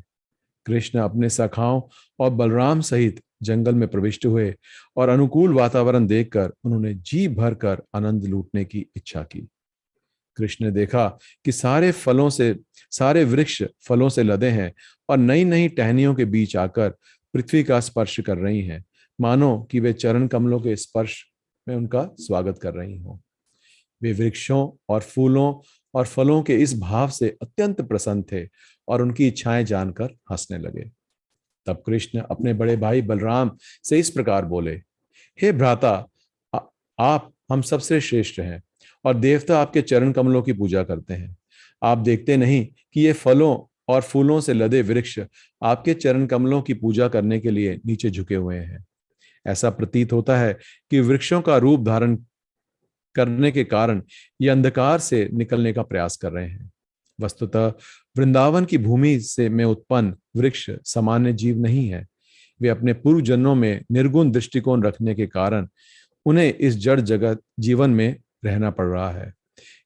कृष्ण अपने सखाओं और बलराम सहित जंगल में प्रविष्ट हुए, और अनुकूल वातावरण देखकर उन्होंने जी भरकर आनंद लूटने की इच्छा की। कृष्ण ने देखा कि सारे वृक्ष फलों से लदे हैं, और नई नई टहनियों के बीच आकर पृथ्वी का स्पर्श कर रही हैं, मानो कि वे चरण कमलों के स्पर्श में उनका स्वागत कर रही हों। वे वृक्षों और फूलों और फलों के इस भाव से अत्यंत प्रसन्न थे, और उनकी इच्छाएं जानकर हंसने लगे। तब कृष्ण अपने बड़े भाई बलराम से इस प्रकार बोले, हे भ्राता, आप हम सबसे श्रेष्ठ हैं, और देवता आपके चरण कमलों की पूजा करते हैं। आप देखते नहीं कि ये फलों और फूलों से लदे वृक्ष आपके चरण कमलों की पूजा करने के लिए नीचे झुके हुए हैं। ऐसा प्रतीत होता है कि वृक्षों का रूप धारण करने के कारण ये अंधकार से निकलने का प्रयास कर रहे हैं। वस्तुतः वृंदावन की भूमि से में उत्पन्न वृक्ष सामान्य जीव नहीं है। वे अपने पूर्व जन्मों में निर्गुण दृष्टिकोण रखने के कारण उन्हें इस जड़ जगत जीवन में रहना पड़ रहा है,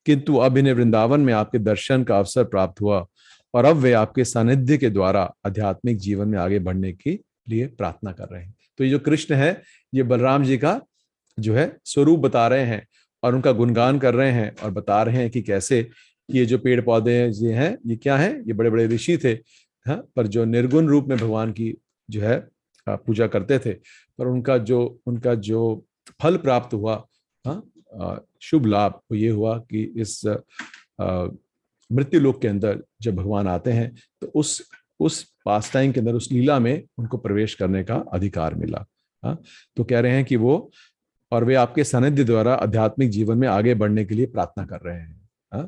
किंतु अब इन्हें वृंदावन में आपके दर्शन का अवसर प्राप्त हुआ, और अब वे आपके सानिध्य के द्वारा आध्यात्मिक जीवन में आगे बढ़ने के लिए प्रार्थना कर रहे हैं। तो ये जो कृष्ण है ये बलराम जी का जो है स्वरूप बता रहे हैं और उनका गुणगान कर रहे हैं और बता रहे हैं कि कैसे ये जो पेड़ पौधे ये हैं ये क्या है, ये बड़े बड़े ऋषि थे, हाँ, पर जो निर्गुण रूप में भगवान की जो है पूजा करते थे, पर उनका जो फल प्राप्त हुआ, हाँ, शुभ लाभ वो ये हुआ कि इस मृत्यु लोक के अंदर जब भगवान आते हैं तो उस पास टाइम के अंदर उस लीला में उनको प्रवेश करने का अधिकार मिला। हाँ, तो कह रहे हैं कि वो और वे आपके सानिध्य द्वारा आध्यात्मिक जीवन में आगे बढ़ने के लिए प्रार्थना कर रहे हैं। हाँ,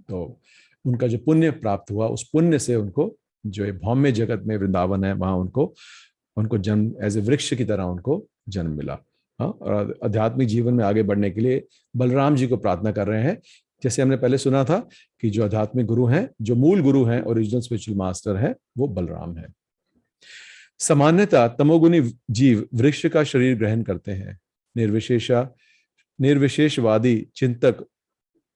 तो उनका जो पुण्य प्राप्त हुआ उस पुण्य से उनको जो भौम्य जगत में वृंदावन है वहां उनको जन्म एज ए वृक्ष की तरह उनको जन्म मिला। हाँ, और आध्यात्मिक जीवन में आगे बढ़ने के लिए बलराम जी को प्रार्थना कर रहे हैं। जैसे हमने पहले सुना था कि जो आध्यात्मिक गुरु हैं, जो मूल गुरु हैं, ओरिजिनल स्पिरिचुअल मास्टर है, वो बलराम है। सामान्यतः तमोगुनी जीव वृक्ष का शरीर ग्रहण करते हैं। निर्विशेषवादी चिंतक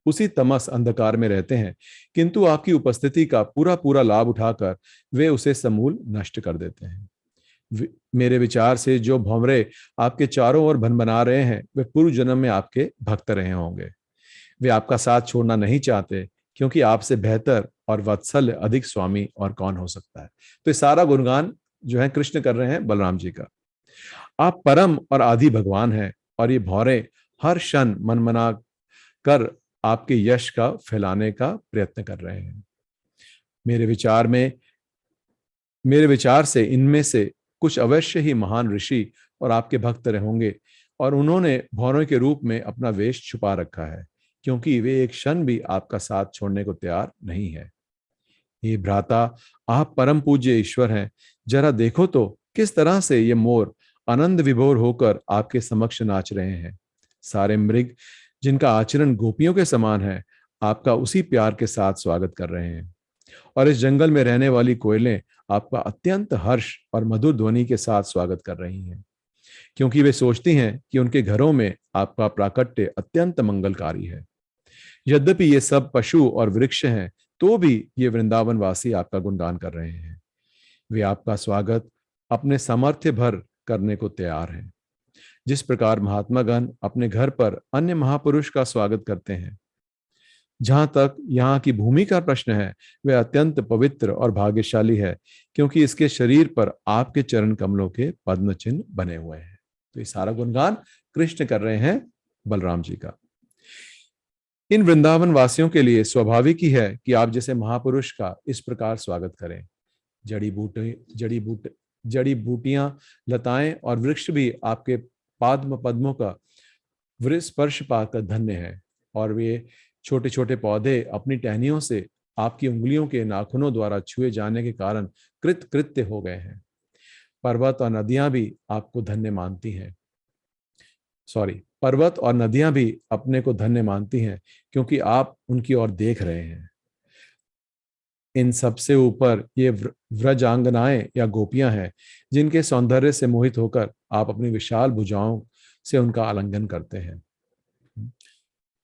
उसी तमस अंधकार में रहते हैं, किंतु आपकी उपस्थिति का पूरा पूरा लाभ उठाकर वे उसे समूल नष्ट कर देते हैं। मेरे विचार से जो भंवरे आपके चारों ओर भनभना रहे हैं वे पूर्व जन्म में आपके भक्त रहे होंगे। वे आपका साथ छोड़ना नहीं चाहते, क्योंकि आपसे बेहतर और वत्सल अधिक स्वामी और कौन हो सकता है। तो ये सारा गुणगान जो है कृष्ण कर रहे हैं बलराम जी का। आप परम और आदि भगवान हैं और ये भौरे हर क्षण मनमना कर आपके यश का फैलाने का प्रयत्न कर रहे हैं। मेरे विचार से इनमें से कुछ अवश्य ही महान ऋषि और आपके भक्त रहे होंगे और उन्होंने भौरों के रूप में अपना वेश छुपा रखा है, क्योंकि वे एक क्षण भी आपका साथ छोड़ने को तैयार नहीं है। ये भ्राता, आप परम पूज्य ईश्वर हैं। जरा देखो तो किस तरह से ये मोर आनंद विभोर होकर आपके समक्ष नाच रहे हैं। सारे मृग जिनका आचरण गोपियों के समान है आपका उसी प्यार के साथ स्वागत कर रहे हैं, और इस जंगल में रहने वाली कोयलें आपका अत्यंत हर्ष और मधुर ध्वनि के साथ स्वागत कर रही हैं, क्योंकि वे सोचती हैं कि उनके घरों में आपका प्राकट्य अत्यंत मंगलकारी है। यद्यपि ये सब पशु और वृक्ष हैं, तो भी ये वृंदावन वासी आपका गुणगान कर रहे हैं। वे आपका स्वागत अपने सामर्थ्य भर करने को तैयार हैं। जिस प्रकार महात्मागण अपने घर पर अन्य महापुरुष का स्वागत करते हैं। जहां तक यहाँ की भूमि का प्रश्न है, वह अत्यंत पवित्र और भाग्यशाली है, क्योंकि इसके शरीर पर आपके चरण कमलों के पद्म चिन्ह बने हुए हैं। तो ये सारा गुणगान कृष्ण कर रहे हैं बलराम जी का। इन वृंदावन वासियों के लिए स्वाभाविक ही है कि आप जैसे महापुरुष का इस प्रकार स्वागत करें। जड़ी बूटियां, लताएं और वृक्ष भी आपके पद्मों का स्पर्श पाकर धन्य है, और वे छोटे छोटे पौधे अपनी टहनियों से आपकी उंगलियों के नाखूनों द्वारा छुए जाने के कारण कृत्य हो गए हैं। पर्वत और नदियां भी आपको धन्य मानती हैं। पर्वत और नदियां भी अपने को धन्य मानती हैं, क्योंकि आप उनकी ओर देख रहे हैं। इन सबसे ऊपर ये व्रजांगनाएं या गोपियां हैं, जिनके सौंदर्य से मोहित होकर आप अपनी विशाल भुजाओं से उनका आलिंगन करते हैं।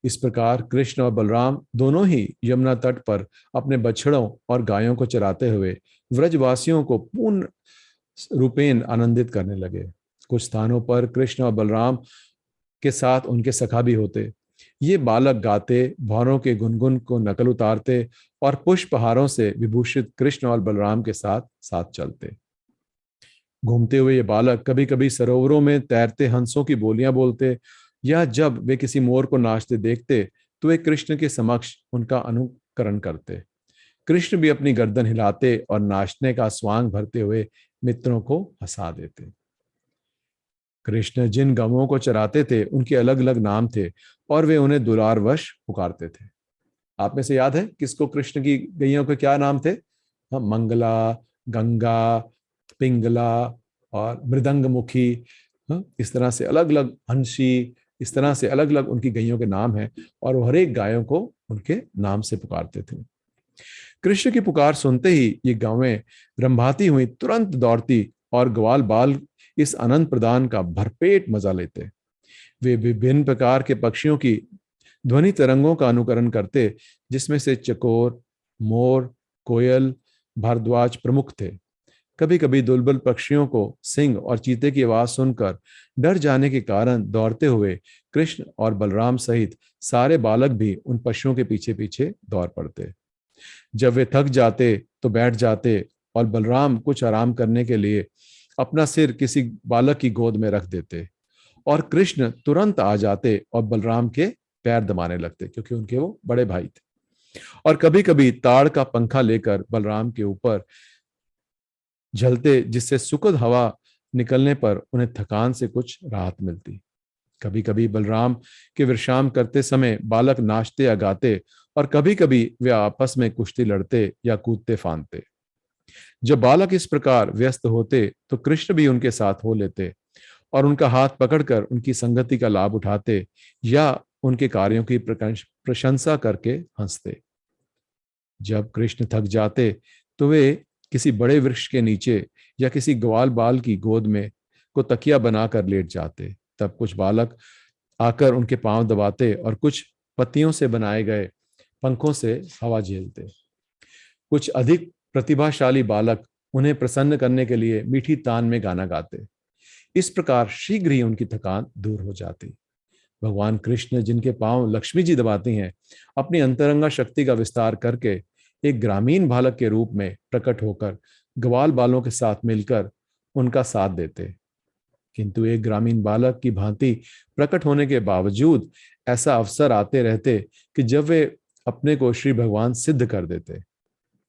इस प्रकार कृष्ण और बलराम दोनों ही यमुना तट पर अपने बछड़ों और गायों को चराते हुए व्रजवासियों को पूर्ण रूपेण आनंदित करने लगे। कुछ स्थानों पर कृष्ण और बलराम के साथ उनके सखा भी होते। ये बालक गाते, भौरों के गुनगुन को नकल उतारते और पुष्पहारों से विभूषित कृष्ण और बलराम के साथ साथ चलते। घूमते हुए ये बालक कभी कभी सरोवरों में तैरते हंसों की बोलियां बोलते, या जब वे किसी मोर को नाचते देखते तो वे कृष्ण के समक्ष उनका अनुकरण करते। कृष्ण भी अपनी गर्दन हिलाते और नाचने का स्वांग भरते हुए मित्रों को हंसा देते। कृष्ण जिन गवों को चराते थे उनके अलग अलग नाम थे, और वे उन्हें दुलारवश पुकारते थे। आप में से याद है किसको कृष्ण की गैयों के क्या नाम थे? मंगला, गंगा, पिंगला और मृदंगमुखी। इस तरह से अलग अलग, हंसी, इस तरह से अलग अलग उनकी गैयों के नाम हैं, और वो हर एक गायों को उनके नाम से पुकारते थे। कृष्ण की पुकार सुनते ही ये गावें रंभाती हुई तुरंत दौड़ती और ग्वाल बाल इस आनंद प्रदान का भरपेट मजा लेते। वे विभिन्न प्रकार के पक्षियों की ध्वनि तरंगों का अनुकरण करते, जिसमें से चकोर, मोर, कोयल, भारद्वाज प्रमुख थे। कभी कभी दुर्बल पक्षियों को सिंह और चीते की आवाज सुनकर डर जाने के कारण दौड़ते हुए कृष्ण और बलराम सहित सारे बालक भी उन पशुओं के पीछे पीछे दौड़ पड़ते। जब वे थक जाते तो बैठ जाते और बलराम कुछ आराम करने के लिए अपना सिर किसी बालक की गोद में रख देते और कृष्ण तुरंत आ जाते और बलराम के पैर दबाने लगते, क्योंकि उनके वो बड़े भाई थे। और कभी कभी ताड़ का पंखा लेकर बलराम के ऊपर झलते, जिससे सुखद हवा निकलने पर उन्हें थकान से कुछ राहत मिलती। कभी कभी बलराम के विश्राम करते समय बालक नाचते या गाते और कभी कभी वे आपस में कुश्ती लड़ते या कूदते फांदते। जब बालक इस प्रकार व्यस्त होते तो कृष्ण भी उनके साथ हो लेते और उनका हाथ पकड़कर उनकी संगति का लाभ उठाते या उनके कार्यों की प्रशंसा करके हंसते। जब कृष्ण थक जाते तो वे किसी बड़े वृक्ष के नीचे या किसी ग्वाल बाल की गोद में को तकिया बनाकर लेट जाते। तब कुछ बालक आकर उनके पांव दबाते और कुछ पत्तियों से बनाए गए पंखों से हवा झेलते। कुछ अधिक प्रतिभाशाली बालक उन्हें प्रसन्न करने के लिए मीठी तान में गाना गाते। इस प्रकार शीघ्र ही उनकी थकान दूर हो जाती। भगवान कृष्ण, जिनके पांव लक्ष्मी जी दबाती हैं, अपनी अंतरंगा शक्ति का विस्तार करके एक ग्रामीण बालक के रूप में प्रकट होकर ग्वाल बालों के साथ मिलकर उनका साथ देते। किंतु एक ग्रामीण बालक की भांति प्रकट होने के बावजूद ऐसा अवसर आते रहते कि जब वे अपने को श्री भगवान सिद्ध कर देते।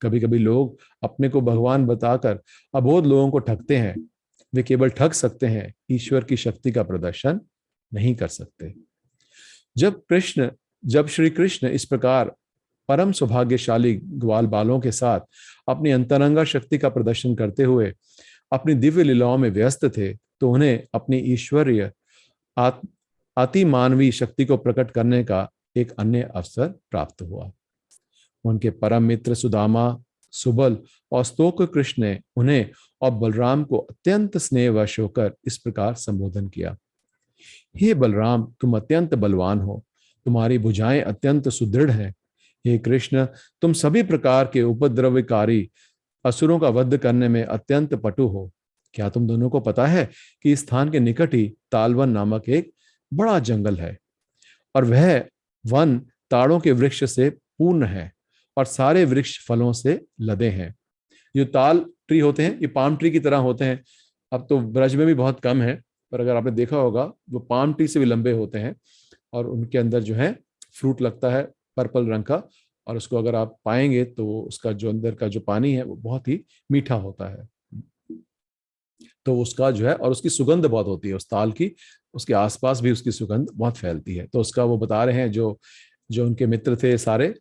कभी कभी लोग अपने को भगवान बताकर अबोध लोगों को ठगते हैं। वे केवल ठग सकते हैं, ईश्वर की शक्ति का प्रदर्शन नहीं कर सकते। जब श्री कृष्ण इस प्रकार परम सौभाग्यशाली ग्वाल बालों के साथ अपनी अंतरंगा शक्ति का प्रदर्शन करते हुए अपनी दिव्य लीलाओं में व्यस्त थे, तो उन्हें अपनी ईश्वरीय अति मानवीय शक्ति को प्रकट करने का एक अन्य अवसर प्राप्त हुआ। उनके परम मित्र सुदामा, सुबल और स्तोक कृष्ण ने उन्हें और बलराम को अत्यंत स्नेहवश होकर इस प्रकार संबोधन किया। हे बलराम, तुम अत्यंत बलवान हो, तुम्हारी भुजाएं अत्यंत सुदृढ़ हैं। हे कृष्ण, तुम सभी प्रकार के उपद्रवकारी असुरों का वध करने में अत्यंत पटु हो। क्या तुम दोनों को पता है कि इस स्थान के निकट ही तालवन नामक एक बड़ा जंगल है और वह वन ताड़ों के वृक्ष से पूर्ण है और सारे वृक्ष फलों से लदे हैं। जो ताल ट्री होते हैं ये पाम ट्री की तरह होते हैं। अब तो ब्रज में भी बहुत कम है, पर अगर आपने देखा होगा वो पाम ट्री से भी लंबे होते हैं और उनके अंदर जो है फ्रूट लगता है पर्पल रंग का, और उसको अगर आप पाएंगे तो उसका जो अंदर का जो पानी है वो बहुत ही मीठा होता है। तो उसका जो है, और उसकी सुगंध बहुत होती है उस ताल की, उसके आसपास भी उसकी सुगंध बहुत फैलती है। तो उसका वो बता रहे हैं जो जो उनके मित्र थे सारे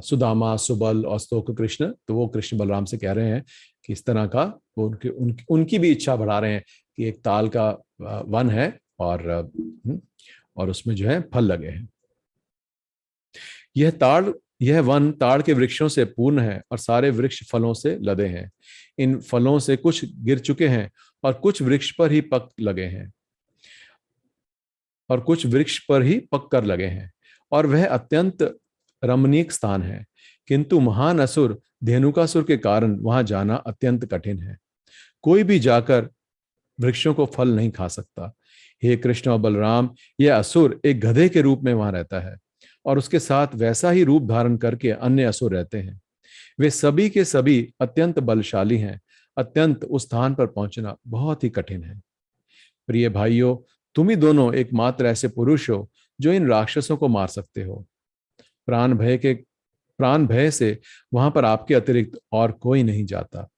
सुदामा, सुबल और स्तोक कृष्ण, तो वो कृष्ण बलराम से कह रहे हैं कि इस तरह का वो उनकी भी इच्छा बढ़ा रहे हैं कि एक ताल का वन है और उसमें जो है फल लगे हैं। यह वन ताड़ के वृक्षों से पूर्ण है और सारे वृक्ष फलों से लदे हैं। इन फलों से कुछ गिर चुके हैं और कुछ वृक्ष पर ही पक कर लगे हैं और वह अत्यंत रमणीक स्थान है। किंतु महान असुर धेनुकासुर के कारण वहां जाना अत्यंत कठिन है। कोई भी जाकर वृक्षों को फल नहीं खा सकता। हे कृष्ण और बलराम, यह असुर एक गधे के रूप में वहां रहता है और उसके साथ वैसा ही रूप धारण करके अन्य असुर रहते हैं। वे सभी के सभी अत्यंत बलशाली हैं। अत्यंत उस स्थान पर पहुंचना बहुत ही कठिन है। प्रिय भाइयों, तुम ही दोनों एकमात्र ऐसे पुरुष हो जो इन राक्षसों को मार सकते हो। प्राण भय से वहां पर आपके अतिरिक्त और कोई नहीं जाता।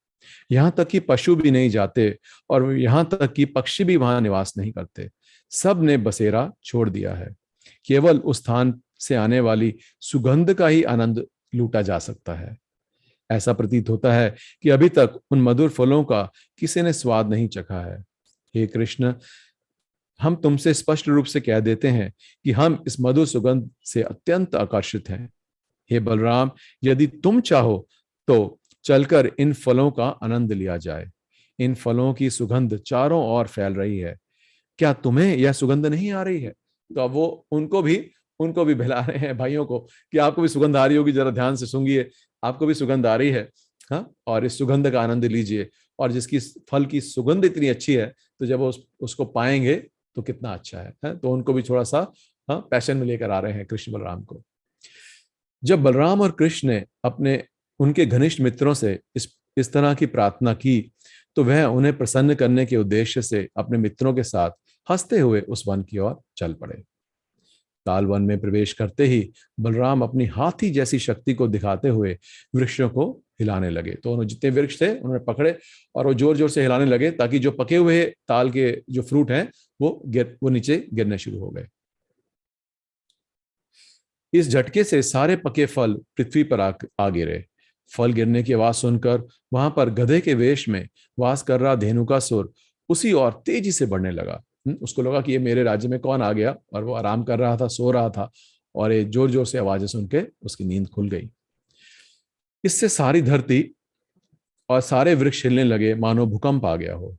यहां तक कि पशु भी नहीं जाते और यहां तक कि पक्षी भी वहां निवास नहीं करते। सब ने बसेरा छोड़ दिया है। केवल उस स्थान से आने वाली सुगंध का ही आनंद लूटा जा सकता है। ऐसा प्रतीत होता है कि अभी तक उन मधुर फलों का किसी ने स्वाद नहीं चखा है। हे कृष्ण, हम तुमसे स्पष्ट रूप से कह देते हैं कि हम इस मधुर सुगंध से अत्यंत आकर्षित हैं। हे बलराम, यदि तुम चाहो तो चलकर इन फलों का आनंद लिया जाए। इन फलों की सुगंध चारों ओर फैल रही है। क्या तुम्हें यह सुगंध नहीं आ रही है? तो अब वो उनको भी बहला रहे हैं भाइयों को कि आपको भी सुगंध आ रही होगी, जरा ध्यान से सुनिए, आपको भी सुगंध आ रही है। हाँ, और इस सुगंध का आनंद लीजिए। और जिसकी फल की सुगंध इतनी अच्छी है, तो जब वो उसको पाएंगे तो कितना अच्छा है? तो उनको भी थोड़ा सा, हाँ, पैशन में लेकर आ रहे हैं कृष्ण बलराम को। जब बलराम और कृष्ण ने अपने उनके घनिष्ठ मित्रों से इस तरह की प्रार्थना की, तो वह उन्हें प्रसन्न करने के उद्देश्य से अपने मित्रों के साथ हंसते हुए उस वन की ओर चल पड़े। ताल वन में प्रवेश करते ही बलराम अपनी हाथी जैसी शक्ति को दिखाते हुए वृक्षों को हिलाने लगे। तो उन्होंने जितने वृक्ष थे उन्होंने पकड़े और वो जोर जोर से हिलाने लगे, ताकि जो पके हुए ताल के जो फ्रूट हैं वो नीचे गिरने शुरू हो गए। इस झटके से सारे पके फल पृथ्वी पर आ गिरे। फल गिरने की आवाज सुनकर वहां पर गधे के वेश में वास कर रहा धेनुकासुर उसी और तेजी से बढ़ने लगा। उसको लगा कि ये मेरे राज्य में कौन आ गया, और वो आराम कर रहा था, सो रहा था, और ये जोर जोर से आवाजें सुन के उसकी नींद खुल गई। इससे सारी धरती और सारे वृक्ष हिलने लगे, मानो भूकंप आ गया हो।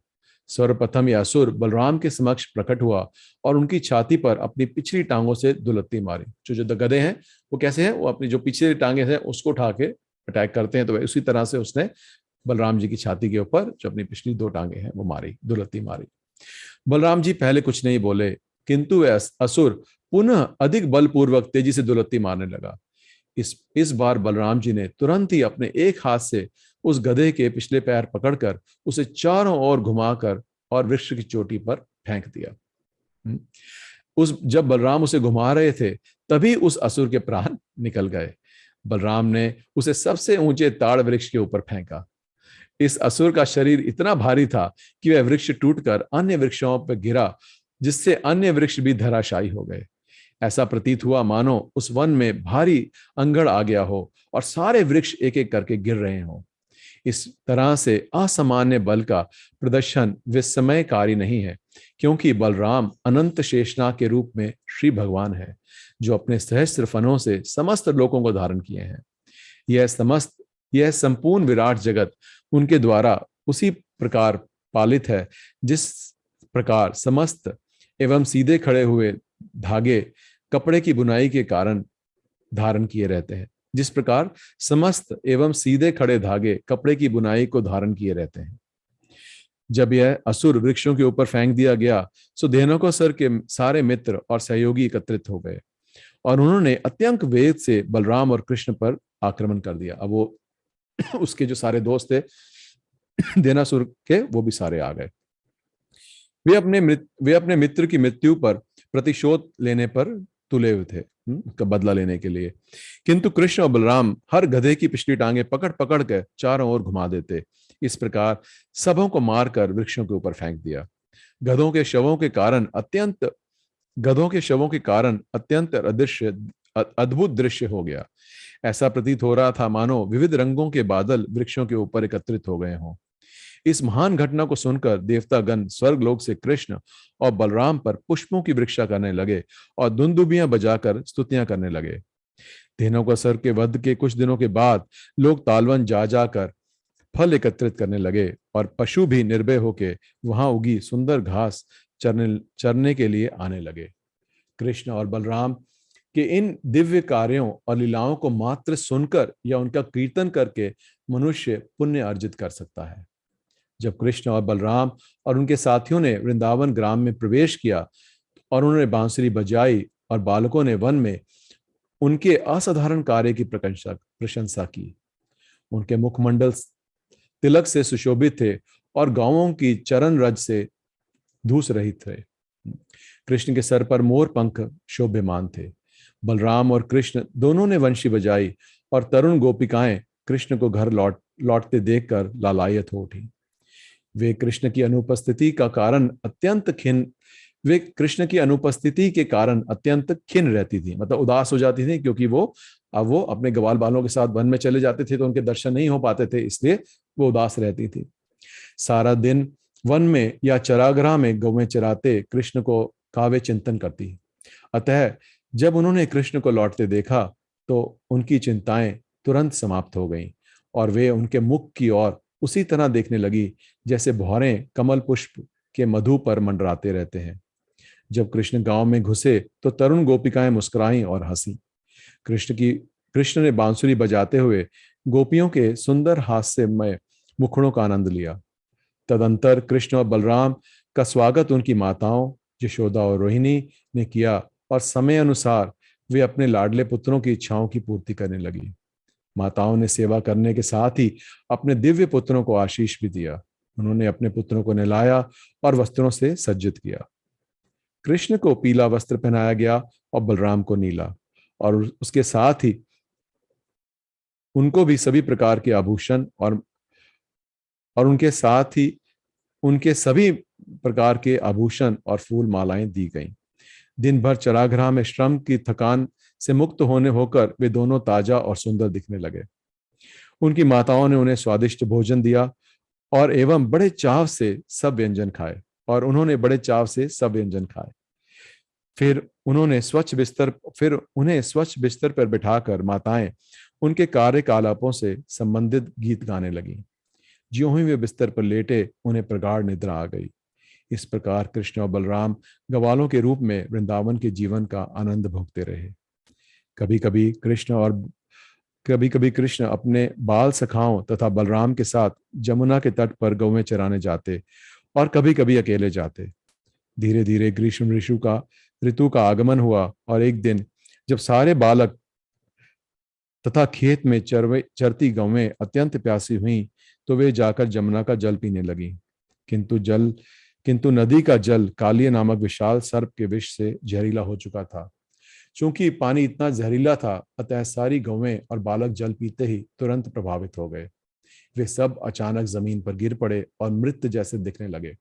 सर्वप्रथम यह असुर बलराम के समक्ष प्रकट हुआ और उनकी छाती पर अपनी पिछली टांगों से दुलत्ती मारी। जो गधे हैं वो कैसे हैं, वो अपनी जो पिछली टांगे हैं उसको उठा के अटैक करते हैं, तो उसी तरह से उसने बलराम जी की छाती के ऊपर जो अपनी पिछली दो टांगे हैं वो मारी, दुलत्ती मारी। बलराम जी पहले कुछ नहीं बोले, किंतु वह असुर पुनः अधिक बलपूर्वक तेजी से दुलत्ती मारने लगा। इस बार बलराम जी ने तुरंत ही अपने एक हाथ से उस गधे के पिछले पैर पकड़कर उसे चारों ओर घुमाकर और वृक्ष की चोटी पर फेंक दिया। जब बलराम उसे घुमा रहे थे, तभी उस असुर के प्राण निकल गए। बलराम ने उसे सबसे ऊंचे ताड़ वृक्ष के ऊपर फेंका। इस असुर का शरीर इतना भारी था कि वह वृक्ष टूटकर अन्य वृक्षों पर गिरा, जिससे अन्य वृक्ष भी धराशायी हो गए। ऐसा प्रतीत हुआ मानो उस वन में भारी अंगड़ आ गया हो और सारे वृक्ष एक एक करके गिर रहे हों। इस तरह से असामान्य बल का प्रदर्शन विस्मयकारी नहीं है, क्योंकि बलराम अनंत शेषनाग के रूप में श्री भगवान है, जो अपने सहस्त्र फनों से समस्त लोकों को धारण किए हैं। यह संपूर्ण विराट जगत उनके द्वारा उसी प्रकार पालित है, जिस प्रकार समस्त एवं सीधे खड़े हुए धागे कपड़े की बुनाई के कारण धारण किए रहते हैं। जिस प्रकार समस्त एवं सीधे खड़े धागे कपड़े की बुनाई को धारण किए रहते हैं। जब यह असुर वृक्षों के ऊपर फेंक दिया गया, सो धेनुकासुर के सारे मित्र और सहयोगी एकत्रित हो गए और उन्होंने अत्यंत वेग से बलराम और कृष्ण पर आक्रमण कर दिया। अब वो उसके जो सारे दोस्त थे धेनुकासुर के, वो भी सारे आ गए। वे अपने मित्र की मृत्यु पर प्रतिशोध लेने पर तुले हुए थे, का बदला लेने के लिए। किंतु कृष्ण और बलराम हर गधे की पिछली टांगे पकड़ पकड़ कर चारों ओर घुमा देते। इस प्रकार सबों को मारकर वृक्षों के ऊपर फेंक दिया। गधों के शवों के कारण अत्यंत अद्भुत दृश्य हो गया। ऐसा प्रतीत हो रहा था मानो विविध रंगों के बादल वृक्षों के ऊपर एकत्रित हो गए हों। इस महान घटना को सुनकर देवतागण स्वर्गलोक से कृष्ण और बलराम पर पुष्पों की वृक्षा करने लगे और दुंदुबियां बजाकर स्तुतियां करने लगे। धेनुकासुर के वध के कुछ दिनों के बाद लोग तालवन जा जाकर फल एकत्रित करने लगे और पशु भी निर्भय होकर वहां उगी सुंदर घास चरने के लिए आने लगे। कृष्ण और बलराम के इन दिव्य कार्यों और लीलाओं को मात्र सुनकर या उनका कीर्तन करके मनुष्य पुण्य अर्जित कर सकता है। जब कृष्ण और बलराम और उनके साथियों ने वृंदावन ग्राम में प्रवेश किया और उन्होंने बांसुरी बजाई और बालकों ने वन में उनके असाधारण कार्य की प्रशंसा की। उनके मुखमंडल तिलक से सुशोभित थे और गांवों की चरण रज से धूस रहित थे। कृष्ण के सर पर मोर पंख शोभ्यमान थे। बलराम और कृष्ण दोनों ने वंशी बजाई और तरुण गोपिकाएं कृष्ण को घर लौटते देखकर लालायित हो उठी। वे कृष्ण की अनुपस्थिति के कारण अत्यंत खिन्न रहती थी, मतलब उदास हो जाती थी, क्योंकि वो अपने ग्वाल बालों के साथ वन में चले जाते थे तो उनके दर्शन नहीं हो पाते थे, इसलिए वो उदास रहती थी। सारा दिन वन में या चरागाह में गौवें चराते कृष्ण को काव्य चिंतन करती। अतः जब उन्होंने कृष्ण को लौटते देखा तो उनकी चिंताएं तुरंत समाप्त हो गईं और वे उनके मुख की ओर उसी तरह देखने लगी जैसे भौरें कमल पुष्प के मधु पर मंडराते रहते हैं। जब कृष्ण गांव में घुसे तो तरुण गोपिकाएं मुस्कुराईं और हंसी। कृष्ण की कृष्ण ने बांसुरी बजाते हुए गोपियों के सुंदर हास्यमय मुखड़ों का आनंद लिया। तदंतर कृष्ण और बलराम का स्वागत उनकी माताओं यशोदा और रोहिणी ने किया और समय अनुसार वे अपने लाडले पुत्रों की इच्छाओं की पूर्ति करने लगी। माताओं ने सेवा करने के साथ ही अपने दिव्य पुत्रों को आशीष भी दिया। उन्होंने अपने पुत्रों को नहलाया और वस्त्रों से सज्जित किया। कृष्ण को पीला वस्त्र पहनाया गया और बलराम को नीला, और उसके साथ ही उनको भी सभी प्रकार के आभूषण और उनके साथ ही उनके सभी प्रकार के आभूषण और फूल मालाएं दी गईं। दिन भर चरागाह में श्रम की थकान से मुक्त होकर वे दोनों ताजा और सुंदर दिखने लगे। उनकी माताओं ने उन्हें स्वादिष्ट भोजन दिया और बड़े चाव से सब व्यंजन खाए फिर उन्हें स्वच्छ बिस्तर पर बिठाकर माताएं उनके कार्यकलापों से संबंधित गीत गाने लगी। ज्यों ही वे बिस्तर पर लेटे उन्हें प्रगाढ़ निद्रा आ गई। इस प्रकार कृष्ण और बलराम ग्वालों के रूप में वृंदावन के जीवन का आनंद भोगते रहे। कभी कभी कृष्ण अपने बाल सखाओं तथा बलराम के साथ जमुना के तट पर गौवें चराने जाते और कभी कभी अकेले जाते। धीरे धीरे ग्रीष्म ऋतु का आगमन हुआ और एक दिन जब सारे बालक तथा खेत में चरती गौवें अत्यंत प्यासी हुईं तो वे जाकर जमुना का जल पीने लगी। किंतु नदी का जल कालिया नामक विशाल सर्प के विष से जहरीला हो चुका था। चूंकि पानी इतना जहरीला था, अतः सारी गौवें और बालक जल पीते ही तुरंत प्रभावित हो गए। वे सब अचानक जमीन पर गिर पड़े और मृत जैसे दिखने लगे।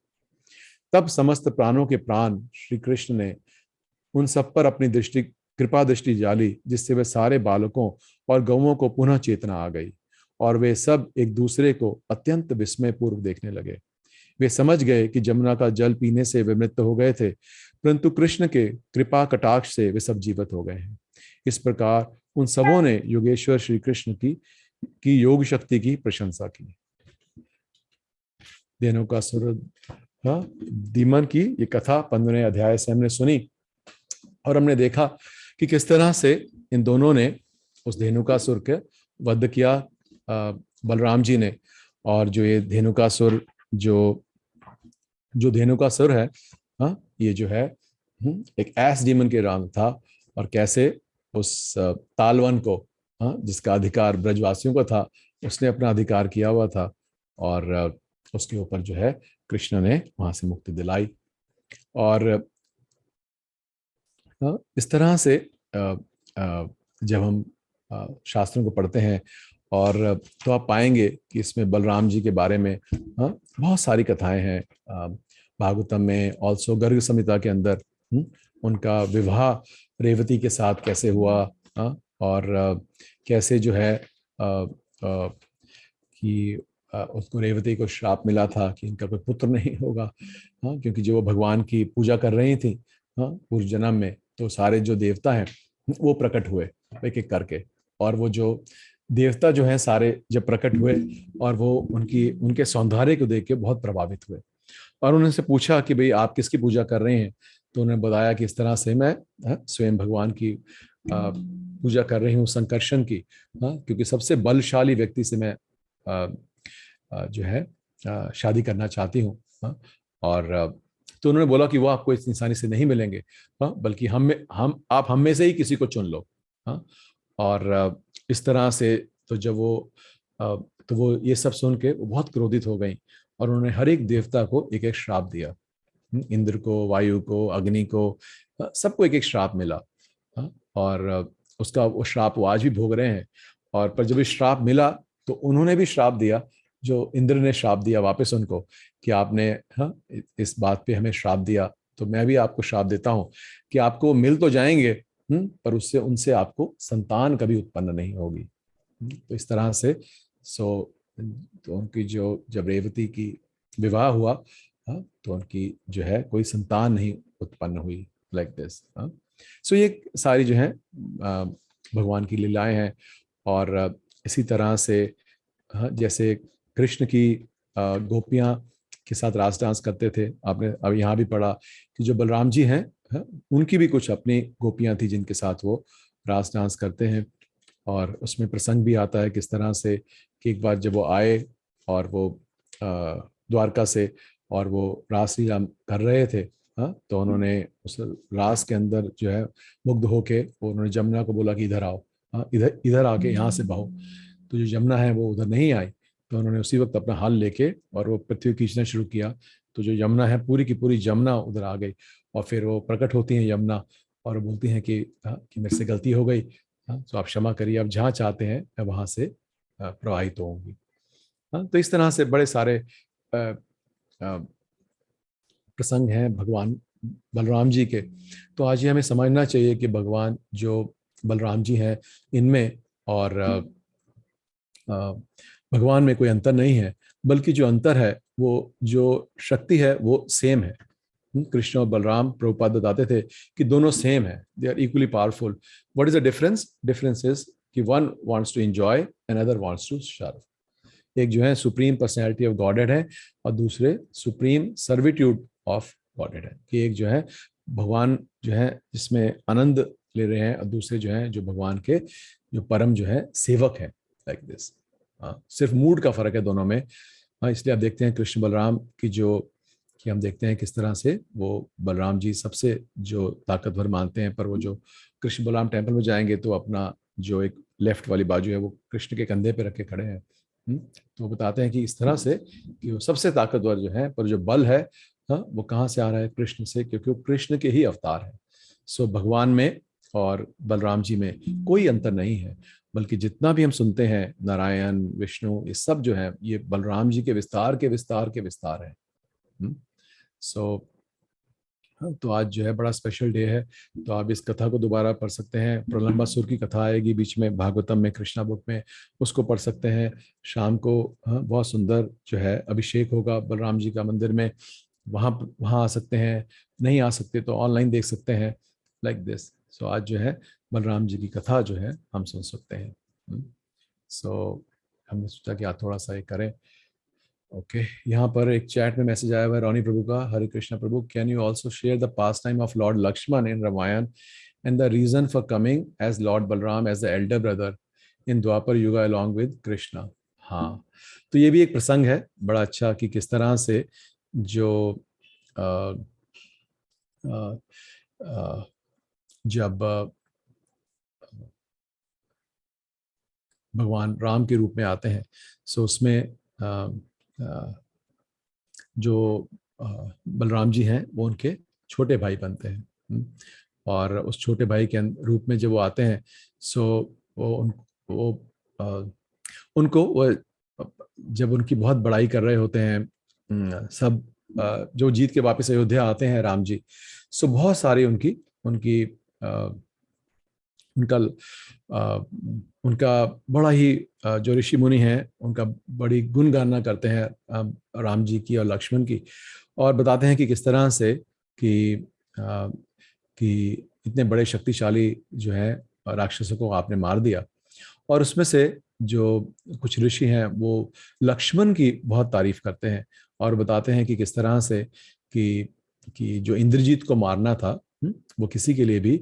तब समस्त प्राणों के प्राण श्री कृष्ण ने उन सब पर अपनी कृपा दृष्टि डाली, जिससे वे सारे बालकों और गौओं को पुनः चेतना आ गई और वे सब एक दूसरे को अत्यंत विस्मय पूर्व देखने लगे। वे समझ गए कि जमुना का जल पीने से वे मृत हो गए थे, परंतु कृष्ण के कृपा कटाक्ष से वे सब जीवित हो गए हैं। इस प्रकार उन सबों ने योगेश्वर श्री कृष्ण की योग शक्ति की प्रशंसा की। धेनुकासुर दीमन की ये कथा 15वें अध्याय से हमने सुनी और हमने देखा कि किस तरह से इन दोनों ने उस धेनुकासुर के वध किया, बलराम जी ने। और जो ये धेनुकासुर जो धेनुकासुर है, ये जो है एक एस डीमन के राम था, और कैसे उस तालवन को, जिसका अधिकार ब्रजवासियों को था, उसने अपना अधिकार किया हुआ था और उसके ऊपर जो है कृष्ण ने वहां से मुक्ति दिलाई। और इस तरह से जब हम शास्त्रों को पढ़ते हैं और तो आप पाएंगे कि इसमें बलराम जी के बारे में बहुत सारी कथाएं हैं। भागवतम में, ऑल्सो गर्ग संहिता के अंदर उनका विवाह रेवती के साथ कैसे हुआ, और कैसे जो है कि उसको रेवती को श्राप मिला था कि इनका कोई पुत्र नहीं होगा, क्योंकि जो वो भगवान की पूजा कर रही थी पूर्व जन्म में, तो सारे जो देवता हैं वो प्रकट हुए एक एक करके, और वो जो देवता जो हैं सारे जब प्रकट हुए और वो उनके सौंदर्य को देख के बहुत प्रभावित हुए और उनसे पूछा कि भाई आप किसकी पूजा कर रहे हैं, तो उन्होंने बताया कि इस तरह से मैं स्वयं भगवान की पूजा कर रही हूँ, संकर्षण की, क्योंकि सबसे बलशाली व्यक्ति से मैं जो है शादी करना चाहती हूँ। और तो उन्होंने बोला कि वो आपको इस इंसानी से नहीं मिलेंगे, बल्कि आप हम में से ही किसी को चुन लो। और इस तरह से तो जब वो ये सब सुन के वो बहुत क्रोधित हो गई और उन्होंने हर एक देवता को एक एक श्राप दिया। इंद्र को, वायु को, अग्नि को, सबको एक एक श्राप मिला। और उसका वो श्राप वो आज भी भोग रहे हैं। और पर जब श्राप मिला तो उन्होंने भी श्राप दिया, जो इंद्र ने श्राप दिया वापस उनको कि आपने इस बात पे हमें श्राप दिया, तो मैं भी आपको श्राप देता हूँ कि आपको मिल तो जाएंगे पर उनसे आपको संतान कभी उत्पन्न नहीं होगी। तो इस तरह से तो उनकी जब रेवती की विवाह हुआ तो उनकी जो है कोई संतान नहीं उत्पन्न हुई, लाइक दिस। सो ये सारी जो है भगवान की लीलाएं हैं। और इसी तरह से जैसे कृष्ण की गोपियां के साथ रास डांस करते थे, आपने अब यहाँ भी पढ़ा कि जो बलराम जी हैं उनकी भी कुछ अपनी गोपियां थी जिनके साथ वो रास डांस करते हैं। और उसमें प्रसंग भी आता है किस तरह से कि एक बार जब वो आए और वो द्वारका से, और वो रास लीला कर रहे थे, हाँ, तो उन्होंने उस रास के अंदर जो है मुग्ध होके वो उन्होंने जमुना को बोला कि इधर आओ, हाँ, इधर इधर आके यहाँ से बहो। तो जो यमुना है वो उधर नहीं आई, तो उन्होंने उसी वक्त अपना हाल लेके और वो पृथ्वी खींचना शुरू किया। तो जो यमुना है पूरी की पूरी यमुना उधर आ गई, और फिर वो प्रकट होती हैं यमुना, और वो बोलती हैं कि हाँ, कि मेरे से गलती हो गई, हाँ, तो आप क्षमा करिए, अब जहाँ चाहते हैं मैं वहाँ से प्रवाहित होंगी। हाँ, तो इस तरह से बड़े सारे अ, अ, प्रसंग हैं भगवान बलराम जी के। तो आज ये हमें समझना चाहिए कि भगवान जो बलराम जी हैं इनमें और भगवान में कोई अंतर नहीं है, बल्कि जो अंतर है वो जो शक्ति है वो सेम है। कृष्ण और बलराम, प्रभुपाद बताते थे कि दोनों सेम है, they are equally powerful. What is the difference? Difference is कि one wants to enjoy and other wants to serve. एक जो है सुप्रीम पर्सनैलिटी ऑफ गॉडेड है, और दूसरे सुप्रीम सर्विट्यूड ऑफ गॉडेड है, कि एक जो है भगवान जो है जिसमें आनंद ले रहे हैं, और दूसरे जो है जो भगवान के जो परम जो है सेवक है, लाइक दिस। हाँ, सिर्फ मूड का फर्क है दोनों में। हाँ, इसलिए आप देखते हैं कृष्ण बलराम की जो, कि हम देखते हैं किस तरह से वो बलराम जी सबसे जो ताकतवर मानते हैं, पर वो जो कृष्ण बलराम टेम्पल में जाएंगे तो अपना जो एक लेफ्ट वाली बाजू है वो कृष्ण के कंधे पे रख के खड़े हैं। तो वो बताते हैं कि इस तरह से कि वो सबसे ताकतवर जो है, पर जो बल है, हाँ, वो कहाँ से आ रहा है? कृष्ण से, क्योंकि वो कृष्ण के ही अवतार है। सो भगवान में और बलराम जी में कोई अंतर नहीं है, बल्कि जितना भी हम सुनते हैं नारायण, विष्णु, ये सब जो है ये बलराम जी के विस्तार के विस्तार के विस्तार है। सो हाँ, तो आज जो है बड़ा स्पेशल डे है, तो आप इस कथा को दोबारा पढ़ सकते हैं। प्रलंबासुर की कथा आएगी बीच में भागवतम में, कृष्णा बुक में, उसको पढ़ सकते हैं शाम को। हाँ, बहुत सुंदर जो है अभिषेक होगा बलराम जी का मंदिर में, वहाँ वहाँ आ सकते हैं, नहीं आ सकते तो ऑनलाइन देख सकते हैं, लाइक दिस। सो आज जो है बलराम जी की कथा जो है हम सुन सकते हैं। सो हमने सोचा कि आज थोड़ा सा ये करें। ओके, यहाँ पर एक चैट में मैसेज आया हुआ है रोनी प्रभु का। Hare Krishna Prabhu, can you also share the pastime of Lord Lakshman in Ramayana and the reason for coming as Lord Balram as the elder brother in Dwapar Yuga along with Krishna. हाँ, तो ये भी एक प्रसंग है बड़ा अच्छा, कि किस तरह से जो अ, अ, अ, जब भगवान राम के रूप में आते हैं, सो उसमें जो बलराम जी हैं वो उनके छोटे भाई बनते हैं। और उस छोटे भाई के रूप में जब वो आते हैं, सो वो अ, उनको वो जब उनकी बहुत बड़ाई कर रहे होते हैं, सब जो जीत के वापस अयोध्या आते हैं राम जी, सो बहुत सारी उनकी उनकी अ, उनका उनका बड़ा ही जो ऋषि मुनि हैं उनका बड़ी गुणगाना करते हैं राम जी की और लक्ष्मण की, और बताते हैं कि किस तरह से कि अ, कि इतने बड़े शक्तिशाली जो है राक्षसों को आपने मार दिया। और उसमें से जो कुछ ऋषि हैं वो लक्ष्मण की बहुत तारीफ करते हैं, और बताते हैं कि किस तरह से कि जो इंद्रजीत को मारना था, वो किसी के लिए भी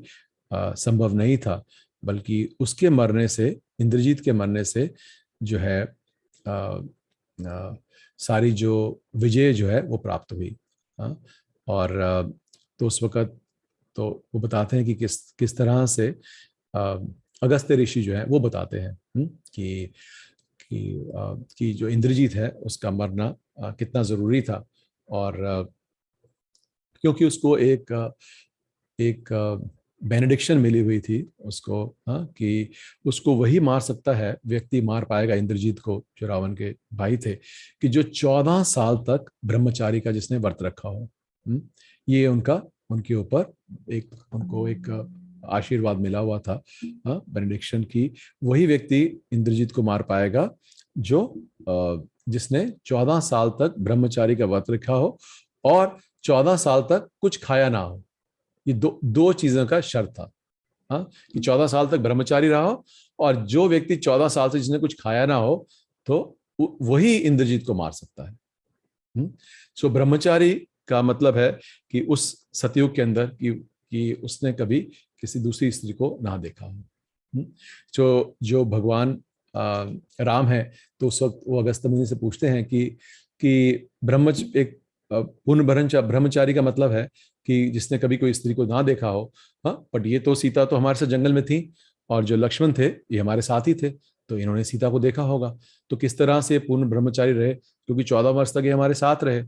संभव नहीं था, बल्कि उसके मरने से, इंद्रजीत के मरने से जो है अ, सारी जो विजय जो है वो प्राप्त हुई। हाँ, और तो उस वक़्त तो वो बताते हैं कि किस किस तरह से अगस्त्य ऋषि जो है वो बताते हैं कि जो इंद्रजीत है उसका मरना कितना जरूरी था। और क्योंकि उसको एक बेनेडिक्शन मिली हुई थी उसको, हाँ, कि उसको वही मार सकता है, व्यक्ति मार पाएगा इंद्रजीत को, जो रावण के भाई थे, कि जो 14 साल तक ब्रह्मचारी का जिसने व्रत रखा हो। ये उनका उनके ऊपर एक उनको एक आशीर्वाद मिला हुआ था, हाँ, बेनेडिक्शन की। वही व्यक्ति इंद्रजीत को मार पाएगा जो जिसने 14 साल तक ब्रह्मचारी का व्रत रखा हो और 14 साल तक कुछ खाया ना हो। ये दो दो चीजों का शर्त था, हाँ, कि 14 साल तक ब्रह्मचारी रहा हो, और जो व्यक्ति 14 साल से जिसने कुछ खाया ना हो, तो वही इंद्रजीत को मार सकता है। सो ब्रह्मचारी का मतलब है कि उस सतयुग के अंदर कि उसने कभी किसी दूसरी स्त्री को ना देखा हो। जो जो भगवान राम है, तो उस वक्त वो अगस्त्य मुनि से पूछते हैं कि एक पूर्ण ब्रह्मचारी का मतलब है कि जिसने कभी कोई स्त्री को ना देखा हो। हाँ, बट ये तो सीता तो हमारे साथ जंगल में थी, और जो लक्ष्मण थे ये हमारे साथ ही थे, तो इन्होंने सीता को देखा होगा, तो किस तरह से पूर्ण ब्रह्मचारी रहे, क्योंकि 14 वर्ष तक ये हमारे साथ रहे।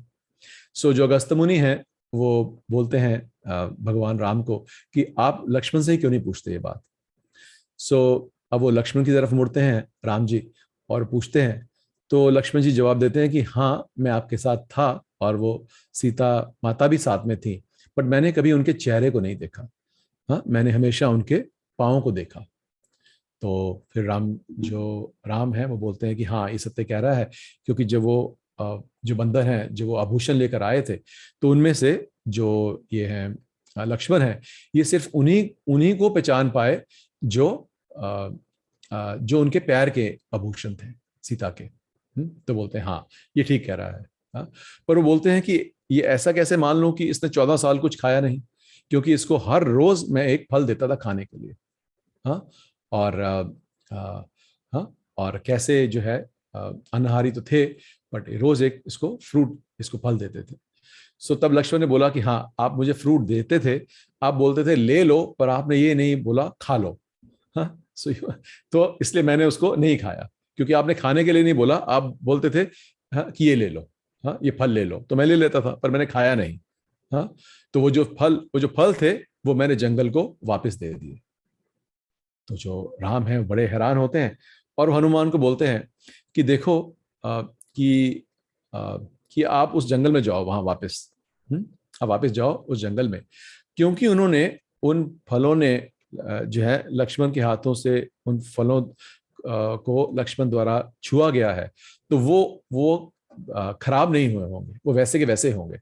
सो जो अगस्त्य मुनि है वो बोलते हैं भगवान राम को कि आप लक्ष्मण से ही क्यों नहीं पूछते ये बात। सो अब वो लक्ष्मण की तरफ मुड़ते हैं राम जी और पूछते हैं, तो लक्ष्मण जी जवाब देते हैं कि हाँ, मैं आपके साथ था और वो सीता माता भी साथ में थी, बट मैंने कभी उनके चेहरे को नहीं देखा। हाँ, मैंने हमेशा उनके पाँव को देखा। तो फिर राम है वो बोलते हैं कि हाँ, ये सत्य कह रहा है, क्योंकि जब वो जो बंदर हैं, जो वो आभूषण लेकर आए थे, तो उनमें से जो ये हैं लक्ष्मण है, ये सिर्फ उन्हीं उन्हीं को पहचान पाए जो जो उनके पैर के आभूषण थे सीता के। तो बोलते हैं हाँ, ये ठीक कह रहा है। हाँ, पर वो बोलते हैं कि ये ऐसा कैसे मान लो कि इसने 14 साल कुछ खाया नहीं, क्योंकि इसको हर रोज मैं एक फल देता था खाने के लिए। हाँ, और हाँ, और कैसे जो है अनाहारी तो थे, बट रोज एक इसको फ्रूट, इसको फल देते थे। सो तब लक्ष्मण ने बोला कि हाँ, आप मुझे फ्रूट देते थे, आप बोलते थे ले लो, पर आपने ये नहीं बोला खा लो। हाँ, सो तो इसलिए मैंने उसको नहीं खाया, क्योंकि आपने खाने के लिए नहीं बोला, आप बोलते थे हाँ कि ये ले लो, हाँ ये फल ले लो, तो मैं ले लेता था, पर मैंने खाया नहीं। हाँ, तो वो जो फल थे वो मैंने जंगल को वापस दे दिए। तो जो राम है वो बड़े हैरान होते हैं, और हनुमान को बोलते हैं कि देखो कि कि आप उस जंगल में जाओ, वहां वापस। आप वापस जाओ उस जंगल में, क्योंकि उन्होंने उन फलों ने जो है लक्ष्मण के हाथों से उन फलों को लक्ष्मण द्वारा छुआ गया है, तो वो खराब नहीं हुए होंगे, वो वैसे के वैसे होंगे।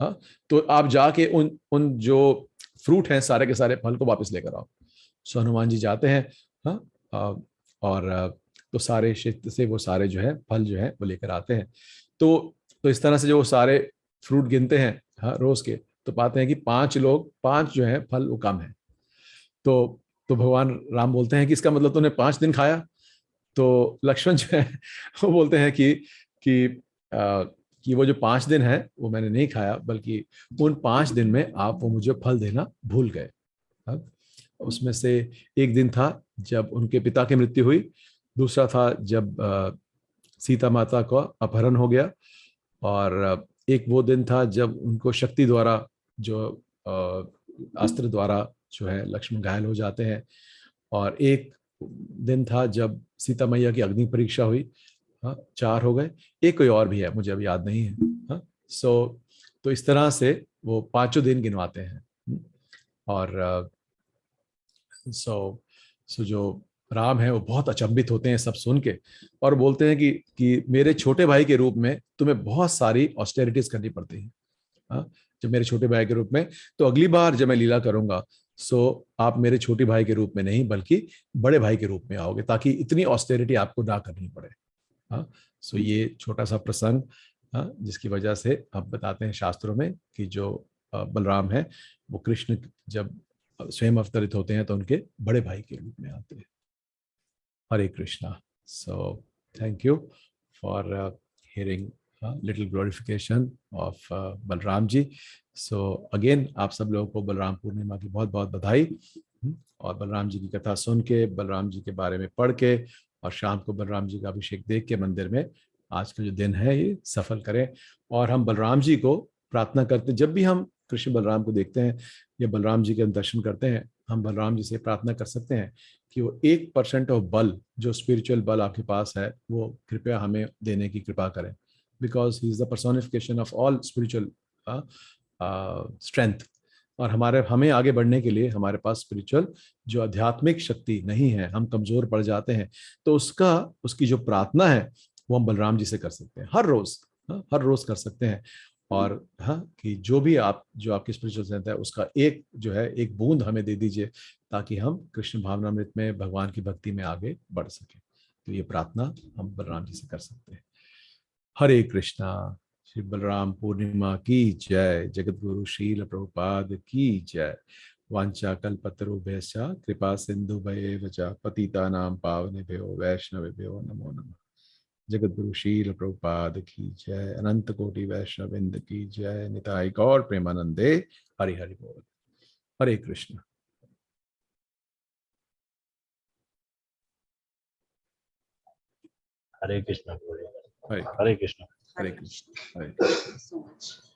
हाँ, तो आप जाके उन उन जो फ्रूट हैं सारे के सारे फल को वापस लेकर आओ। सो हनुमान जी जाते हैं। हाँ, और तो सारे क्षेत्र से वो सारे जो है फल जो है वो लेकर आते हैं। तो इस तरह से जो वो सारे फ्रूट गिनते हैं, हाँ, रोज के, तो पाते हैं कि 5 जो है फल वो कम है। तो भगवान राम बोलते हैं कि इसका मतलब तूने 5 दिन खाया। तो लक्ष्मण जो है वो बोलते हैं कि आ, कि वो जो 5 दिन है वो मैंने नहीं खाया, बल्कि उन 5 दिन में आप वो मुझे फल देना भूल गए। हाँ? उसमें से एक दिन था जब उनके पिता की मृत्यु हुई, दूसरा था जब सीता माता का अपहरण हो गया, और एक वो दिन था जब उनको शक्ति द्वारा जो अस्त्र द्वारा जो है लक्ष्मण घायल हो जाते हैं, और एक दिन था जब सीता मैया की अग्नि परीक्षा हुई। हाँ, 4 हो गए। एक कोई और भी है, मुझे अभी याद नहीं है। हाँ, तो इस तरह से वो 5 दिन गिनवाते हैं। और सो जो राम है वो बहुत अचंभित होते हैं सब सुन के, और बोलते हैं कि मेरे छोटे भाई के रूप में तुम्हें बहुत सारी ऑस्टेरिटीज करनी पड़ती है। हाँ, जब मेरे छोटे भाई के रूप में, तो अगली बार जब मैं लीला करूंगा, सो आप मेरे छोटे भाई के रूप में नहीं बल्कि बड़े भाई के रूप में आओगे, ताकि इतनी ऑस्टेरिटी आपको ना करनी पड़े। हाँ, सो ये छोटा सा प्रसंग, हाँ, जिसकी वजह से आप बताते हैं शास्त्रों में कि जो बलराम है वो कृष्ण जब स्वयं अवतरित होते हैं तो उनके बड़े भाई के रूप में आते हैं। Hare Krishna. So thank you for hearing little glorification of Balram ji. So again आप सब लोगों को बलराम पूर्णिमा की बहुत बहुत बधाई। और बलराम जी की कथा सुन के, बलराम जी के बारे में पढ़ के, और शाम को बलराम जी का अभिषेक देख के मंदिर में आज का जो दिन है ये सफल करें। और हम बलराम जी को प्रार्थना करते, जब भी हम कृष्ण बलराम को देखते हैं या बलराम जी के दर्शन करते हैं, हम बलराम जी से प्रार्थना कर सकते हैं कि वो 1% ऑफ बल, जो स्पिरिचुअल बल आपके पास है, वो कृपया हमें देने की कृपा करें, because he is the personification of all spiritual strength. और हमें आगे बढ़ने के लिए हमारे पास स्पिरिचुअल जो आध्यात्मिक शक्ति नहीं है, हम कमजोर पड़ जाते हैं, तो उसकी जो प्रार्थना है वो हम बलराम जी से कर सकते हैं हर रोज। हर रोज कर सकते हैं। और हाँ, कि जो आपकी स्पिरिचुअल स्ट्रेंथ है उसका एक बूंद हमें दे दीजिए, ताकि हम कृष्ण भावनामृत में भगवान की भक्ति में आगे बढ़ सके। तो ये प्रार्थना हम बलराम जी से कर सकते हैं। हरे कृष्णा। श्री बलराम पूर्णिमा की जय। जगत गुरु शील प्रभुपाद की जय। वांछा कल्पतरुभ्यश्च कृपा सिन्धुभ्येव च पतितानां पावनेभ्यो वैष्णवेभ्यो नमो नमः। जगद्गुरु शील प्रभुपाद की जय। अनंत कोटि वैष्णविंद की जय। निताई गौर प्रेमानंदे। हरि हरि बोल। हरे कृष्ण। हरे कृष्ण। हरे हरे कृष्ण। हरे कृष्ण। हरे कृष्ण। so much.